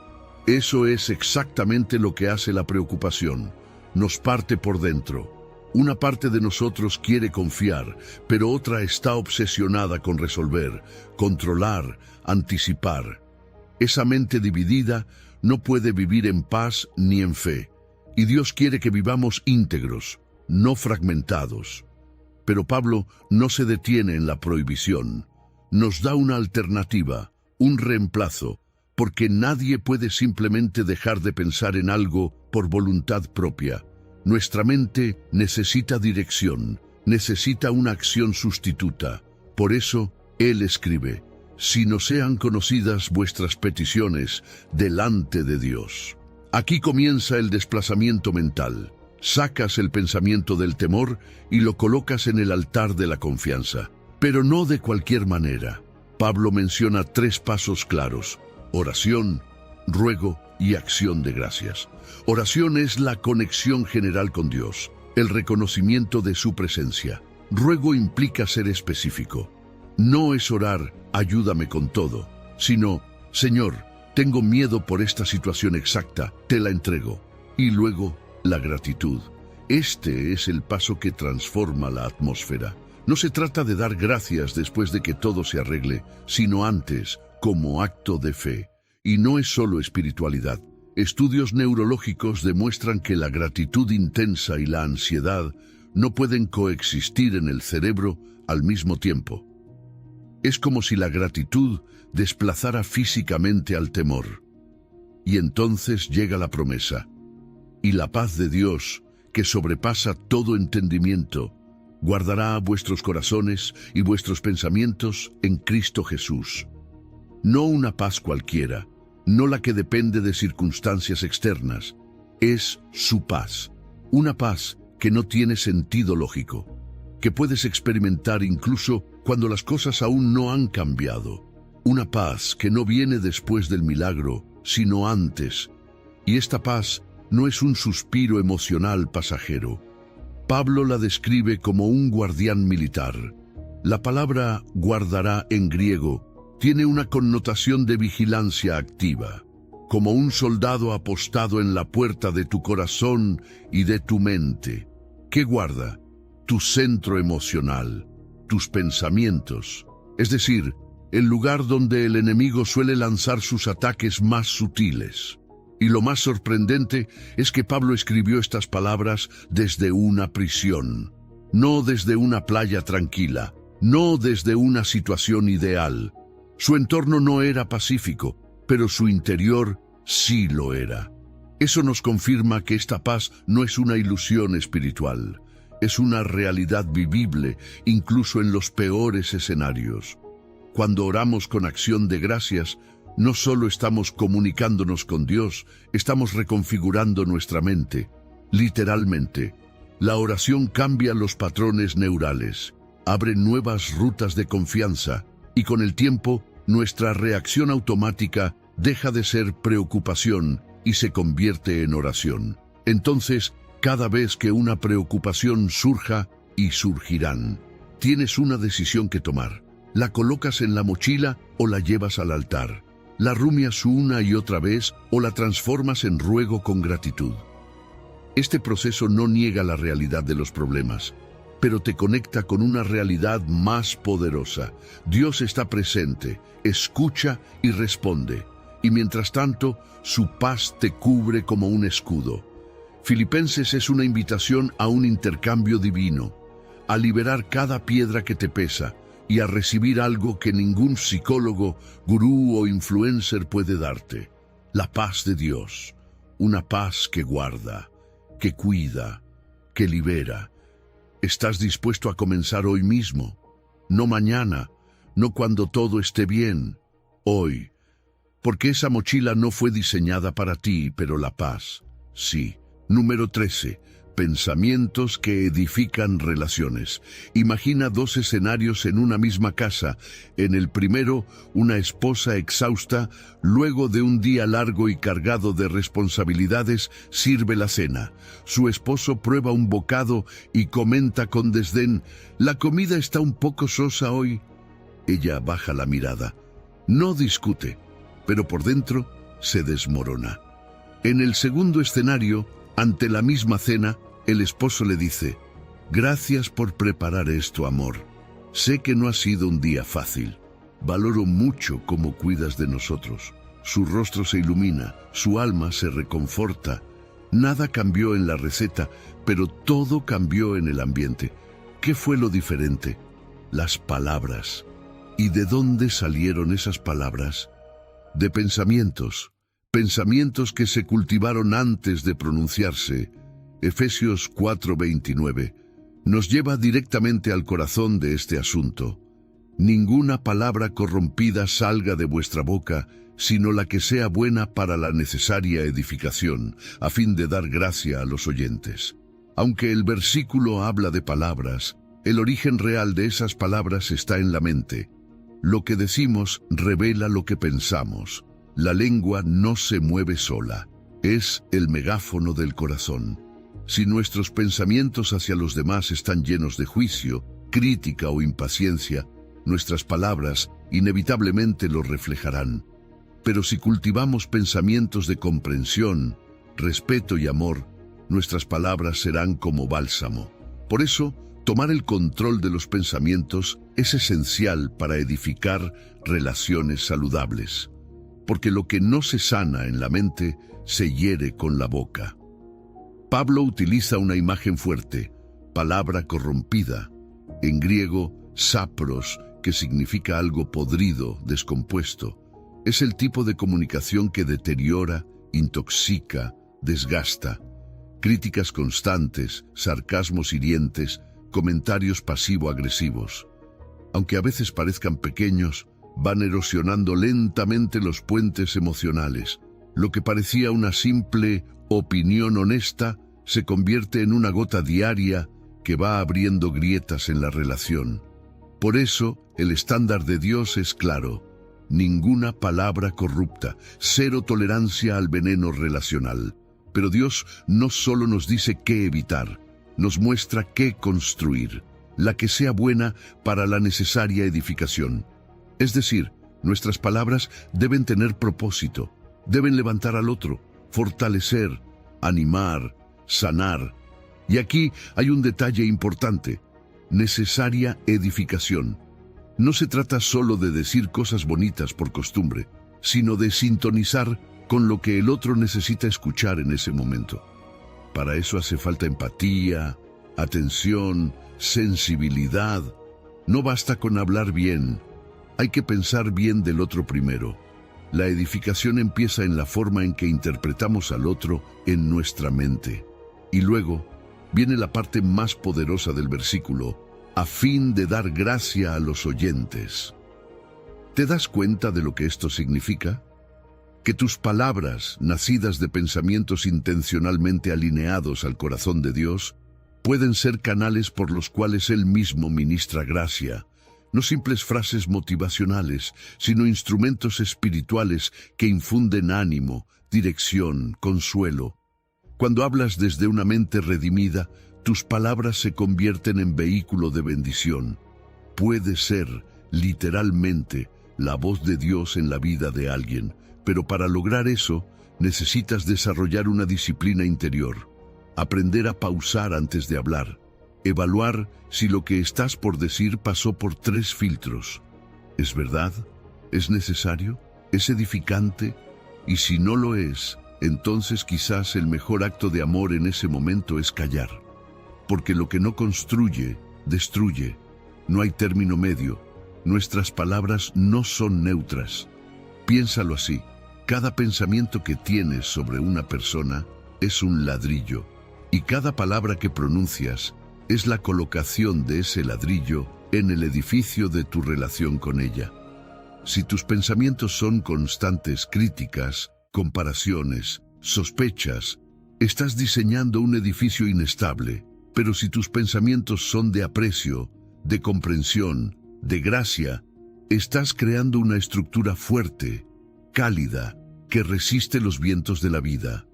Eso es exactamente lo que hace la preocupación. Nos parte por dentro. Una parte de nosotros quiere confiar, pero otra está obsesionada con resolver, controlar, anticipar. Esa mente dividida no puede vivir en paz ni en fe. Y Dios quiere que vivamos íntegros, no fragmentados. Pero Pablo no se detiene en la prohibición. Nos da una alternativa, un reemplazo, porque nadie puede simplemente dejar de pensar en algo por voluntad propia. Nuestra mente necesita dirección, necesita una acción sustituta. Por eso, él escribe, si no sean conocidas vuestras peticiones delante de Dios. Aquí comienza el desplazamiento mental. Sacas el pensamiento del temor y lo colocas en el altar de la confianza. Pero no de cualquier manera. Pablo menciona 3 pasos claros: oración, ruego y acción de gracias. Oración es la conexión general con Dios, el reconocimiento de su presencia. Ruego implica ser específico. No es orar, ayúdame con todo, sino, Señor, tengo miedo por esta situación exacta, te la entrego. Y luego, la gratitud. Este es el paso que transforma la atmósfera. No se trata de dar gracias después de que todo se arregle, sino antes, como acto de fe. Y no es solo espiritualidad. Estudios neurológicos demuestran que la gratitud intensa y la ansiedad no pueden coexistir en el cerebro al mismo tiempo. Es como si la gratitud desplazara físicamente al temor. Y entonces llega la promesa. Y la paz de Dios, que sobrepasa todo entendimiento, guardará vuestros corazones y vuestros pensamientos en Cristo Jesús. No una paz cualquiera, no la que depende de circunstancias externas, es su paz. Una paz que no tiene sentido lógico, que puedes experimentar incluso cuando las cosas aún no han cambiado. Una paz que no viene después del milagro, sino antes. Y esta paz no es un suspiro emocional pasajero. Pablo la describe como un guardián militar. La palabra guardará en griego tiene una connotación de vigilancia activa, como un soldado apostado en la puerta de tu corazón y de tu mente. ¿Qué guarda? Tu centro emocional, tus pensamientos, es decir, el lugar donde el enemigo suele lanzar sus ataques más sutiles. Y lo más sorprendente es que Pablo escribió estas palabras desde una prisión, no desde una playa tranquila, no desde una situación ideal. Su entorno no era pacífico, pero su interior sí lo era. Eso nos confirma que esta paz no es una ilusión espiritual, es una realidad vivible, incluso en los peores escenarios. Cuando oramos con acción de gracias, no solo estamos comunicándonos con Dios, estamos reconfigurando nuestra mente. Literalmente, la oración cambia los patrones neurales, abre nuevas rutas de confianza y con el tiempo, nuestra reacción automática deja de ser preocupación y se convierte en oración. Entonces, cada vez que una preocupación surja, y surgirán, tienes una decisión que tomar. La colocas en la mochila o la llevas al altar. La rumias una y otra vez o la transformas en ruego con gratitud. Este proceso no niega la realidad de los problemas, pero te conecta con una realidad más poderosa. Dios está presente, escucha y responde, y mientras tanto, su paz te cubre como un escudo. Filipenses es una invitación a un intercambio divino, a liberar cada piedra que te pesa y a recibir algo que ningún psicólogo, gurú o influencer puede darte: la paz de Dios, una paz que guarda, que cuida, que libera. ¿Estás dispuesto a comenzar hoy mismo? No mañana, no cuando todo esté bien, hoy. Porque esa mochila no fue diseñada para ti, pero la paz, sí. Número 13. Pensamientos que edifican relaciones. Imagina dos escenarios en una misma casa. En el primero, una esposa exhausta, luego de un día largo y cargado de responsabilidades, sirve la cena. Su esposo prueba un bocado y comenta con desdén: «La comida está un poco sosa hoy». Ella baja la mirada. No discute, pero por dentro se desmorona. En el segundo escenario, ante la misma cena, el esposo le dice: «Gracias por preparar esto, amor. Sé que no ha sido un día fácil. Valoro mucho cómo cuidas de nosotros». Su rostro se ilumina, su alma se reconforta. Nada cambió en la receta, pero todo cambió en el ambiente. ¿Qué fue lo diferente? Las palabras. ¿Y de dónde salieron esas palabras? De pensamientos. Pensamientos que se cultivaron antes de pronunciarse. Efesios 4:29 nos lleva directamente al corazón de este asunto. Ninguna palabra corrompida salga de vuestra boca, sino la que sea buena para la necesaria edificación, a fin de dar gracia a los oyentes. Aunque el versículo habla de palabras, el origen real de esas palabras está en la mente. Lo que decimos revela lo que pensamos. La lengua no se mueve sola, es el megáfono del corazón. Si nuestros pensamientos hacia los demás están llenos de juicio, crítica o impaciencia, nuestras palabras inevitablemente lo reflejarán. Pero si cultivamos pensamientos de comprensión, respeto y amor, nuestras palabras serán como bálsamo. Por eso, tomar el control de los pensamientos es esencial para edificar relaciones saludables. Porque lo que no se sana en la mente se hiere con la boca. Pablo utiliza una imagen fuerte: palabra corrompida. En griego, sapros, que significa algo podrido, descompuesto. Es el tipo de comunicación que deteriora, intoxica, desgasta. Críticas constantes, sarcasmos hirientes, comentarios pasivo-agresivos. Aunque a veces parezcan pequeños, van erosionando lentamente los puentes emocionales. Lo que parecía una simple opinión honesta se convierte en una gota diaria que va abriendo grietas en la relación. Por eso, el estándar de Dios es claro: ninguna palabra corrupta, cero tolerancia al veneno relacional. Pero Dios no solo nos dice qué evitar, nos muestra qué construir. la que sea buena para la necesaria edificación. Es decir, nuestras palabras deben tener propósito, deben levantar al otro, fortalecer, animar, sanar. Y aquí hay un detalle importante: necesaria edificación. No se trata solo de decir cosas bonitas por costumbre, sino de sintonizar con lo que el otro necesita escuchar en ese momento. Para eso hace falta empatía, atención, sensibilidad. No basta con hablar bien, hay que pensar bien del otro primero. La edificación empieza en la forma en que interpretamos al otro en nuestra mente. Y luego viene la parte más poderosa del versículo: a fin de dar gracia a los oyentes. ¿Te das cuenta de lo que esto significa? Que tus palabras, nacidas de pensamientos intencionalmente alineados al corazón de Dios, pueden ser canales por los cuales Él mismo ministra gracia. No simples frases motivacionales, sino instrumentos espirituales que infunden ánimo, dirección, consuelo. Cuando hablas desde una mente redimida, tus palabras se convierten en vehículo de bendición. Puede ser, literalmente, la voz de Dios en la vida de alguien, pero para lograr eso, necesitas desarrollar una disciplina interior. Aprender a pausar antes de hablar. Evaluar si lo que estás por decir pasó por 3 filtros. ¿Es verdad? ¿Es necesario? ¿Es edificante? Y si no lo es, entonces quizás el mejor acto de amor en ese momento es callar. Porque lo que no construye, destruye. No hay término medio. Nuestras palabras no son neutras. Piénsalo así: cada pensamiento que tienes sobre una persona es un ladrillo, y cada palabra que pronuncias es la colocación de ese ladrillo en el edificio de tu relación con ella. Si tus pensamientos son constantes críticas, comparaciones, sospechas, estás diseñando un edificio inestable. Pero si tus pensamientos son de aprecio, de comprensión, de gracia, estás creando una estructura fuerte, cálida, que resiste los vientos de la vida.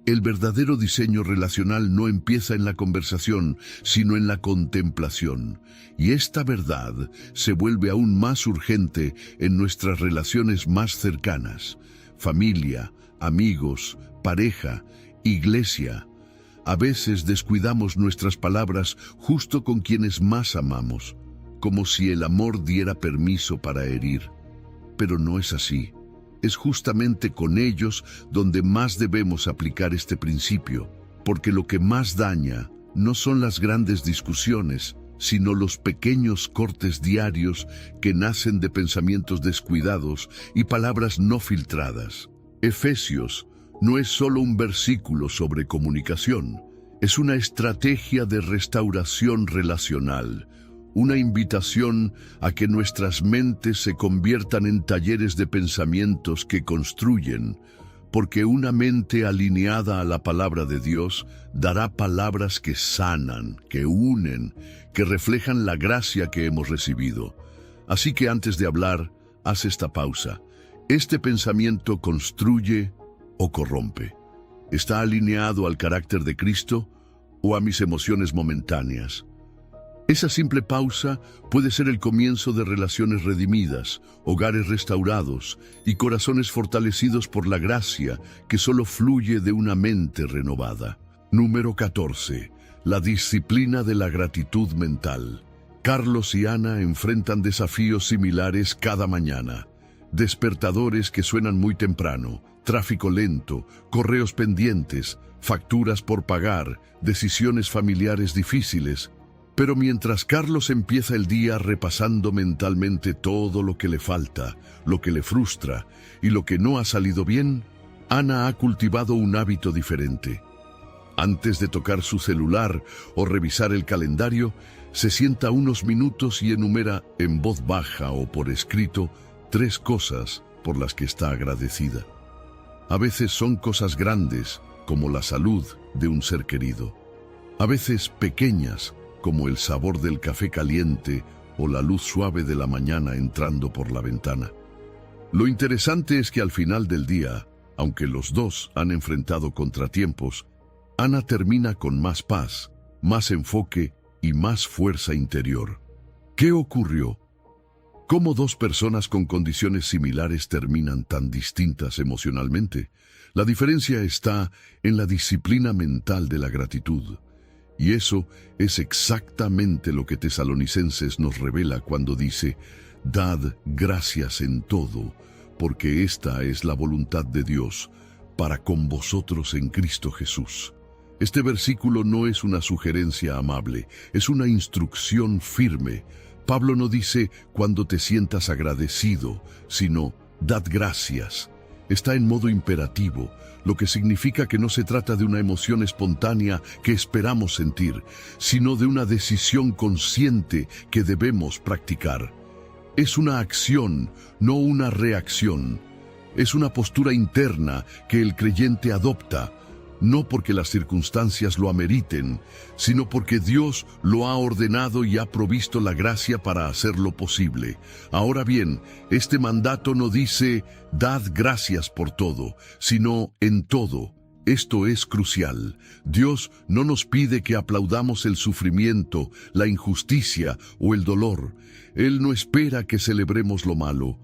El verdadero diseño relacional no empieza en la conversación, sino en la contemplación. Y esta verdad se vuelve aún más urgente en nuestras relaciones más cercanas: familia, amigos, pareja, iglesia. A veces descuidamos nuestras palabras justo con quienes más amamos, como si el amor diera permiso para herir. Pero no es así. Es justamente con ellos donde más debemos aplicar este principio, porque lo que más daña no son las grandes discusiones, sino los pequeños cortes diarios que nacen de pensamientos descuidados y palabras no filtradas. Efesios no es solo un versículo sobre comunicación, es una estrategia de restauración relacional, una invitación a que nuestras mentes se conviertan en talleres de pensamientos que construyen, porque una mente alineada a la palabra de Dios dará palabras que sanan, que unen, que reflejan la gracia que hemos recibido. Así que antes de hablar, haz esta pausa. ¿Este pensamiento construye o corrompe? ¿Está alineado al carácter de Cristo o a mis emociones momentáneas? Esa simple pausa puede ser el comienzo de relaciones redimidas, hogares restaurados y corazones fortalecidos por la gracia que solo fluye de una mente renovada. Número 14. La disciplina de la gratitud mental. Carlos y Ana enfrentan desafíos similares cada mañana. Despertadores que suenan muy temprano, tráfico lento, correos pendientes, facturas por pagar, decisiones familiares difíciles. Pero mientras Carlos empieza el día repasando mentalmente todo lo que le falta, lo que le frustra y lo que no ha salido bien, Ana ha cultivado un hábito diferente. Antes de tocar su celular o revisar el calendario, se sienta unos minutos y enumera en voz baja o por escrito 3 cosas por las que está agradecida. A veces son cosas grandes, como la salud de un ser querido. A veces pequeñas, como el sabor del café caliente o la luz suave de la mañana entrando por la ventana. Lo interesante es que al final del día, aunque los dos han enfrentado contratiempos, Ana termina con más paz, más enfoque y más fuerza interior. ¿Qué ocurrió? ¿Cómo dos personas con condiciones similares terminan tan distintas emocionalmente? La diferencia está en la disciplina mental de la gratitud. Y eso es exactamente lo que Tesalonicenses nos revela cuando dice: «Dad gracias en todo, porque esta es la voluntad de Dios para con vosotros en Cristo Jesús». Este versículo no es una sugerencia amable, es una instrucción firme. Pablo no dice «cuando te sientas agradecido», sino «dad gracias». Está en modo imperativo, lo que significa que no se trata de una emoción espontánea que esperamos sentir, sino de una decisión consciente que debemos practicar. Es una acción, no una reacción. Es una postura interna que el creyente adopta, no porque las circunstancias lo ameriten, sino porque Dios lo ha ordenado y ha provisto la gracia para hacerlo posible. Ahora bien, este mandato no dice «dad gracias por todo», sino «en todo». Esto es crucial. Dios no nos pide que aplaudamos el sufrimiento, la injusticia o el dolor. Él no espera que celebremos lo malo,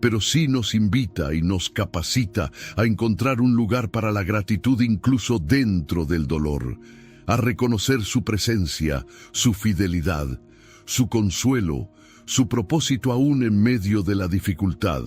pero sí nos invita y nos capacita a encontrar un lugar para la gratitud incluso dentro del dolor, a reconocer su presencia, su fidelidad, su consuelo, su propósito aún en medio de la dificultad.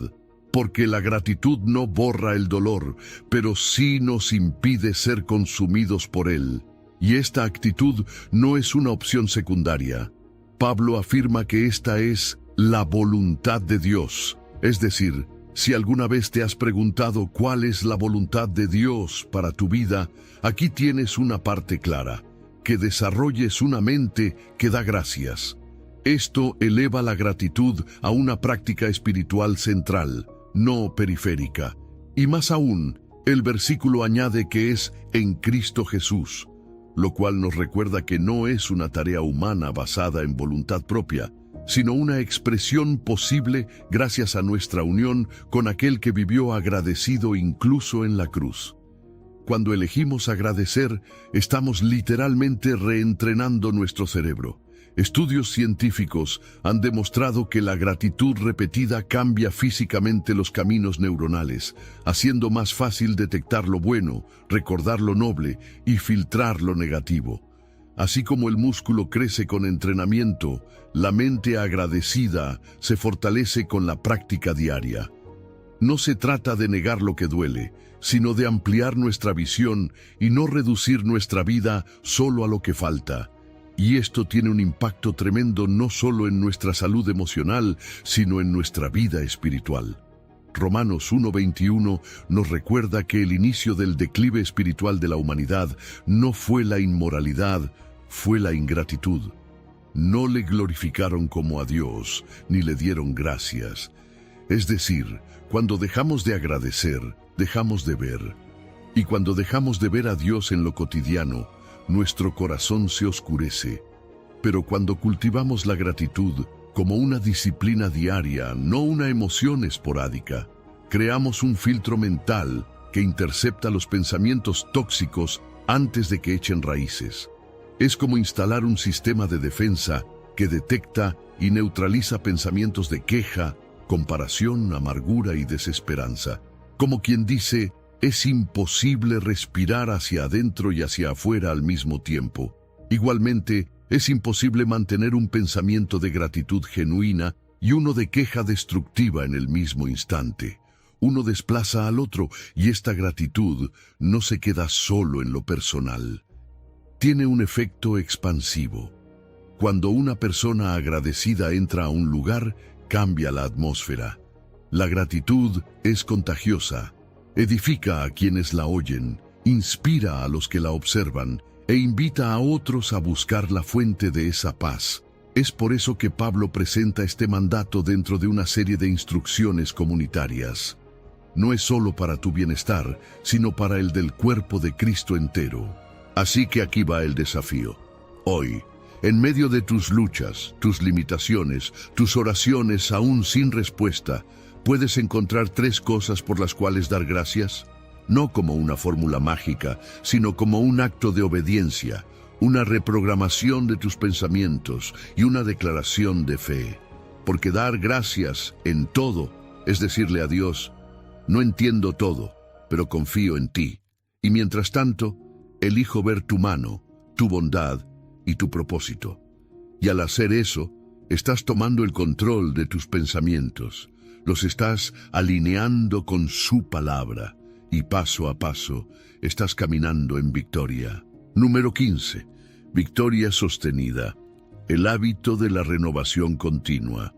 Porque la gratitud no borra el dolor, pero sí nos impide ser consumidos por él. Y esta actitud no es una opción secundaria. Pablo afirma que esta es la voluntad de Dios. Es decir, si alguna vez te has preguntado cuál es la voluntad de Dios para tu vida, aquí tienes una parte clara: que desarrolles una mente que da gracias. Esto eleva la gratitud a una práctica espiritual central, no periférica. Y más aún, el versículo añade que es en Cristo Jesús, lo cual nos recuerda que no es una tarea humana basada en voluntad propia, sino una expresión posible gracias a nuestra unión con aquel que vivió agradecido incluso en la cruz. Cuando elegimos agradecer, estamos literalmente reentrenando nuestro cerebro. Estudios científicos han demostrado que la gratitud repetida cambia físicamente los caminos neuronales, haciendo más fácil detectar lo bueno, recordar lo noble y filtrar lo negativo. Así como el músculo crece con entrenamiento, la mente agradecida se fortalece con la práctica diaria. No se trata de negar lo que duele, sino de ampliar nuestra visión y no reducir nuestra vida solo a lo que falta. Y esto tiene un impacto tremendo no solo en nuestra salud emocional, sino en nuestra vida espiritual. Romanos 1:21 nos recuerda que el inicio del declive espiritual de la humanidad no fue la inmoralidad, fue la ingratitud. No le glorificaron como a Dios, ni le dieron gracias. Es decir, cuando dejamos de agradecer, dejamos de ver. Y cuando dejamos de ver a Dios en lo cotidiano, nuestro corazón se oscurece. Pero cuando cultivamos la gratitud como una disciplina diaria, no una emoción esporádica, creamos un filtro mental que intercepta los pensamientos tóxicos antes de que echen raíces. Es como instalar un sistema de defensa que detecta y neutraliza pensamientos de queja, comparación, amargura y desesperanza. Como quien dice, es imposible respirar hacia adentro y hacia afuera al mismo tiempo. Igualmente, es imposible mantener un pensamiento de gratitud genuina y uno de queja destructiva en el mismo instante. Uno desplaza al otro y esta gratitud no se queda solo en lo personal. Tiene un efecto expansivo. Cuando una persona agradecida entra a un lugar, cambia la atmósfera. La gratitud es contagiosa. Edifica a quienes la oyen, inspira a los que la observan e invita a otros a buscar la fuente de esa paz. Es por eso que Pablo presenta este mandato dentro de una serie de instrucciones comunitarias. No es solo para tu bienestar, sino para el del cuerpo de Cristo entero. Así que aquí va el desafío. Hoy, en medio de tus luchas, tus limitaciones, tus oraciones aún sin respuesta, ¿puedes encontrar 3 cosas por las cuales dar gracias? No como una fórmula mágica, sino como un acto de obediencia, una reprogramación de tus pensamientos y una declaración de fe. Porque dar gracias en todo es decirle a Dios: no entiendo todo, pero confío en ti. Y mientras tanto, elijo ver tu mano, tu bondad y tu propósito. Y al hacer eso, estás tomando el control de tus pensamientos. Los estás alineando con su palabra. Y paso a paso, estás caminando en victoria. Número 15. Victoria sostenida. El hábito de la renovación continua.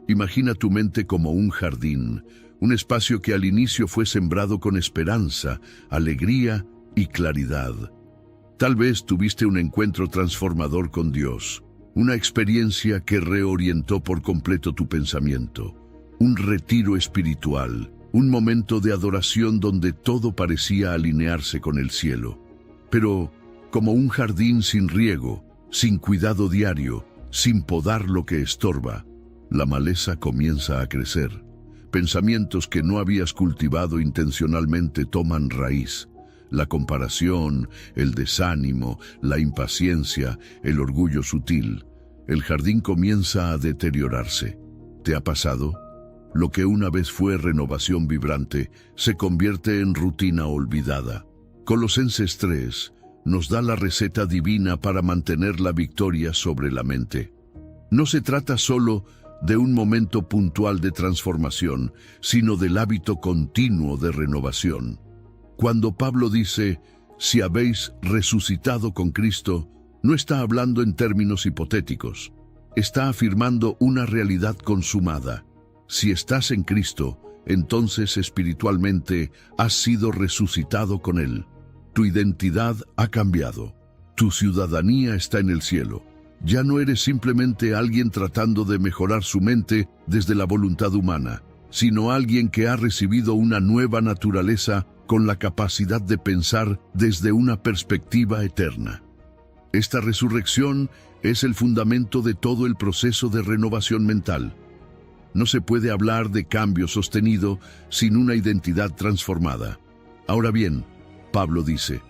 Imagina tu mente como un jardín, un espacio que al inicio fue sembrado con esperanza, alegría y claridad. Tal vez tuviste un encuentro transformador con Dios, una experiencia que reorientó por completo tu pensamiento, un retiro espiritual, un momento de adoración donde todo parecía alinearse con el cielo. Pero, como un jardín sin riego, sin cuidado diario, sin podar lo que estorba, la maleza comienza a crecer. Pensamientos que no habías cultivado intencionalmente toman raíz. La comparación, el desánimo, la impaciencia, el orgullo sutil. El jardín comienza a deteriorarse. ¿Te ha pasado? Lo que una vez fue renovación vibrante se convierte en rutina olvidada. Colosenses 3 nos da la receta divina para mantener la victoria sobre la mente. No se trata solo de un momento puntual de transformación, sino del hábito continuo de renovación. Cuando Pablo dice: si habéis resucitado con Cristo, no está hablando en términos hipotéticos. Está afirmando una realidad consumada. Si estás en Cristo, entonces espiritualmente has sido resucitado con Él. Tu identidad ha cambiado. Tu ciudadanía está en el cielo. Ya no eres simplemente alguien tratando de mejorar su mente desde la voluntad humana, sino alguien que ha recibido una nueva naturaleza con la capacidad de pensar desde una perspectiva eterna. Esta resurrección es el fundamento de todo el proceso de renovación mental. No se puede hablar de cambio sostenido sin una identidad transformada. Ahora bien, Pablo dice: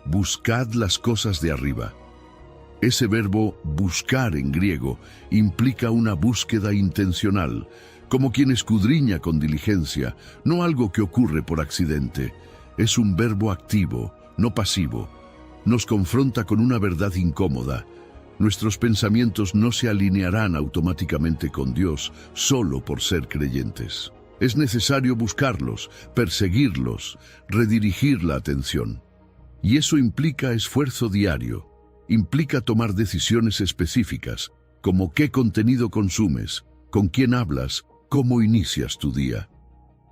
buscad las cosas de arriba. Ese verbo buscar en griego implica una búsqueda intencional, como quien escudriña con diligencia, no algo que ocurre por accidente. Es un verbo activo, no pasivo. Nos confronta con una verdad incómoda. Nuestros pensamientos no se alinearán automáticamente con Dios solo por ser creyentes. Es necesario buscarlos, perseguirlos, redirigir la atención. Y eso implica esfuerzo diario. Implica tomar decisiones específicas, como qué contenido consumes, con quién hablas, cómo inicias tu día.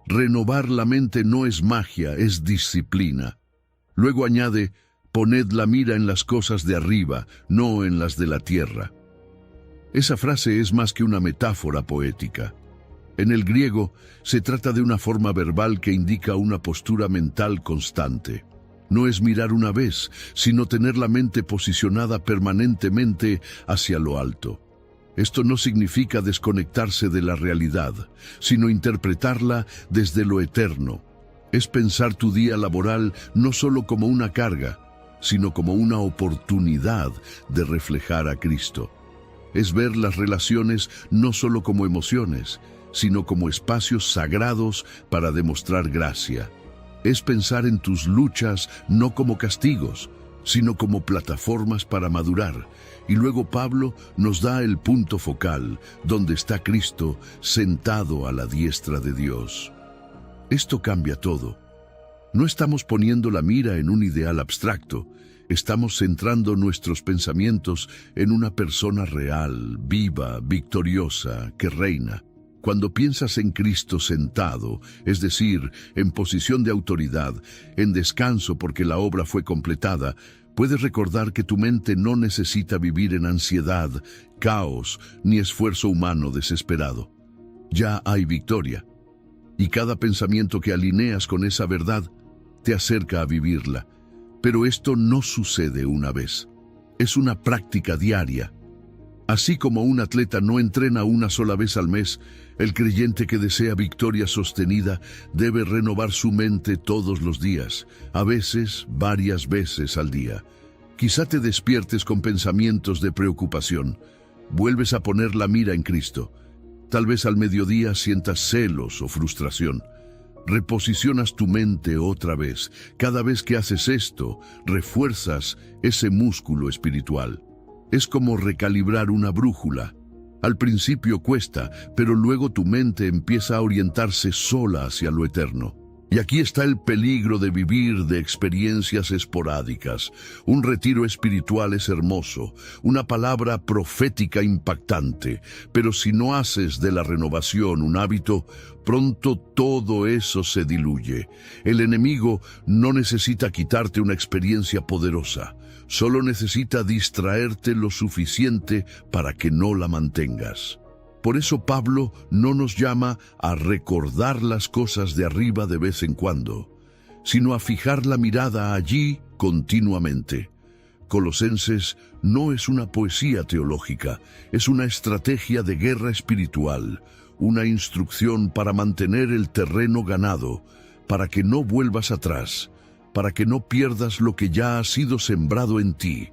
Renovar la mente no es magia, es disciplina. Luego añade: poned la mira en las cosas de arriba, no en las de la tierra. Esa frase es más que una metáfora poética. En el griego se trata de una forma verbal que indica una postura mental constante. No es mirar una vez, sino tener la mente posicionada permanentemente hacia lo alto. Esto no significa desconectarse de la realidad, sino interpretarla desde lo eterno. Es pensar tu día laboral no solo como una carga, sino como una oportunidad de reflejar a Cristo. Es ver las relaciones no solo como emociones, sino como espacios sagrados para demostrar gracia. Es pensar en tus luchas no como castigos, sino como plataformas para madurar. Y luego Pablo nos da el punto focal, donde está Cristo sentado a la diestra de Dios. Esto cambia todo. No estamos poniendo la mira en un ideal abstracto, estamos centrando nuestros pensamientos en una persona real, viva, victoriosa, que reina. Cuando piensas en Cristo sentado, es decir, en posición de autoridad, en descanso porque la obra fue completada, puedes recordar que tu mente no necesita vivir en ansiedad, caos, ni esfuerzo humano desesperado. Ya hay victoria. Y cada pensamiento que alineas con esa verdad te acerca a vivirla. Pero esto no sucede una vez. Es una práctica diaria. Así como un atleta no entrena una sola vez al mes, el creyente que desea victoria sostenida debe renovar su mente todos los días, a veces varias veces al día. Quizá te despiertes con pensamientos de preocupación. Vuelves a poner la mira en Cristo. Tal vez al mediodía sientas celos o frustración. Reposicionas tu mente otra vez. Cada vez que haces esto, refuerzas ese músculo espiritual. Es como recalibrar una brújula. Al principio cuesta, pero luego tu mente empieza a orientarse sola hacia lo eterno. Y aquí está el peligro de vivir de experiencias esporádicas. Un retiro espiritual es hermoso, una palabra profética impactante, pero si no haces de la renovación un hábito, pronto todo eso se diluye. El enemigo no necesita quitarte una experiencia poderosa, solo necesita distraerte lo suficiente para que no la mantengas. Por eso Pablo no nos llama a recordar las cosas de arriba de vez en cuando, sino a fijar la mirada allí continuamente. Colosenses no es una poesía teológica, es una estrategia de guerra espiritual, una instrucción para mantener el terreno ganado, para que no vuelvas atrás, para que no pierdas lo que ya ha sido sembrado en ti.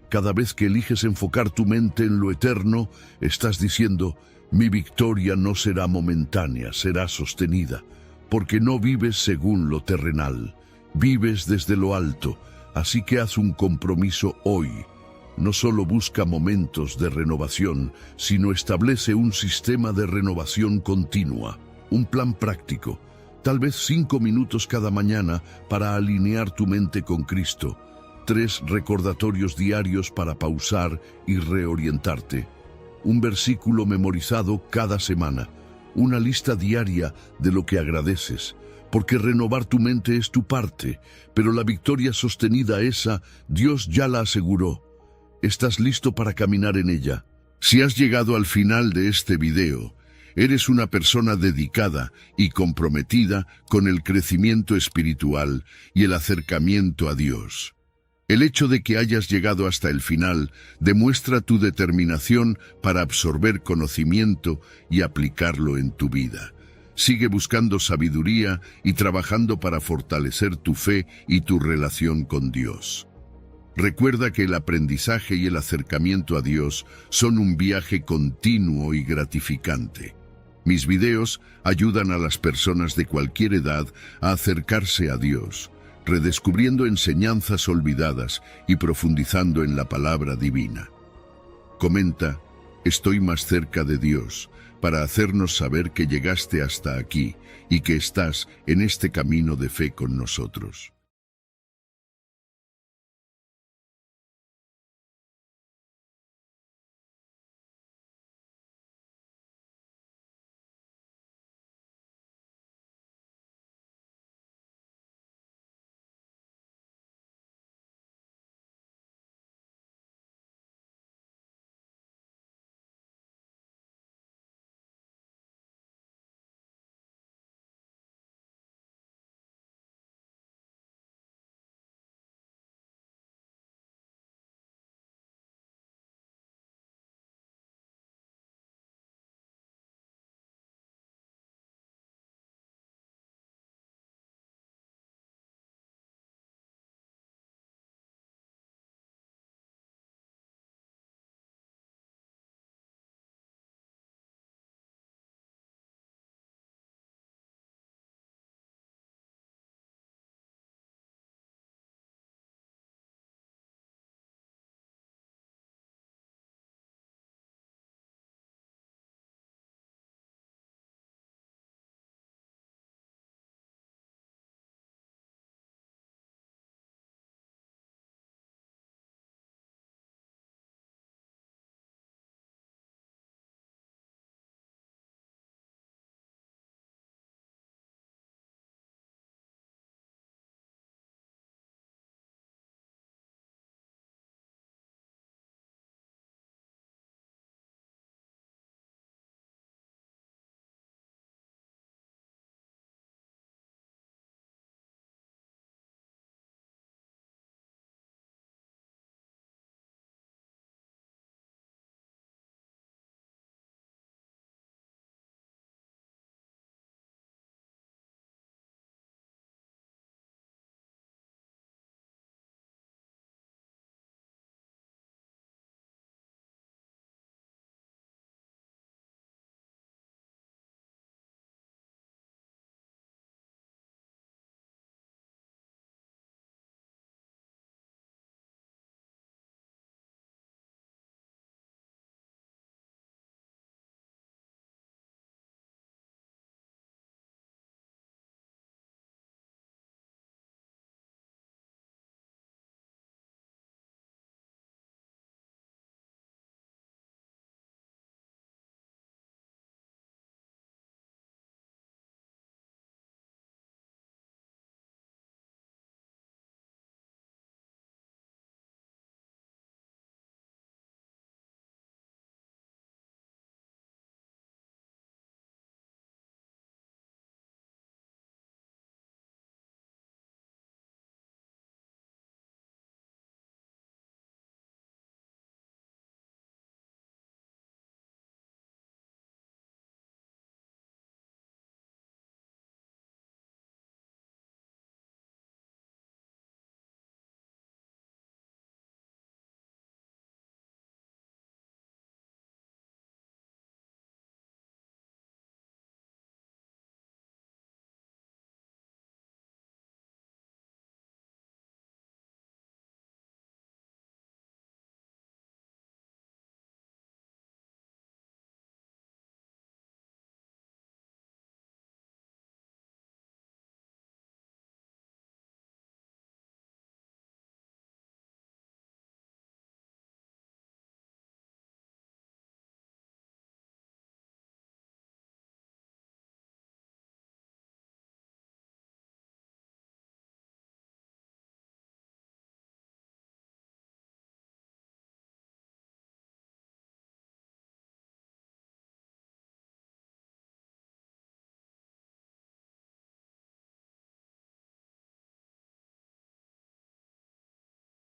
Cada vez que eliges enfocar tu mente en lo eterno, estás diciendo: mi victoria no será momentánea, será sostenida, porque no vives según lo terrenal, vives desde lo alto, así que haz un compromiso hoy. No solo busca momentos de renovación, sino establece un sistema de renovación continua, un plan práctico, tal vez 5 minutos cada mañana para alinear tu mente con Cristo, 3 recordatorios diarios para pausar y reorientarte, un versículo memorizado cada semana, una lista diaria de lo que agradeces, porque renovar tu mente es tu parte, pero la victoria sostenida esa, Dios ya la aseguró. ¿Estás listo para caminar en ella? Si has llegado al final de este video, eres una persona dedicada y comprometida con el crecimiento espiritual y el acercamiento a Dios. El hecho de que hayas llegado hasta el final demuestra tu determinación para absorber conocimiento y aplicarlo en tu vida. Sigue buscando sabiduría y trabajando para fortalecer tu fe y tu relación con Dios. Recuerda que el aprendizaje y el acercamiento a Dios son un viaje continuo y gratificante. Mis videos ayudan a las personas de cualquier edad a acercarse a Dios, redescubriendo enseñanzas olvidadas y profundizando en la palabra divina. Comenta: estoy más cerca de Dios, para hacernos saber que llegaste hasta aquí y que estás en este camino de fe con nosotros.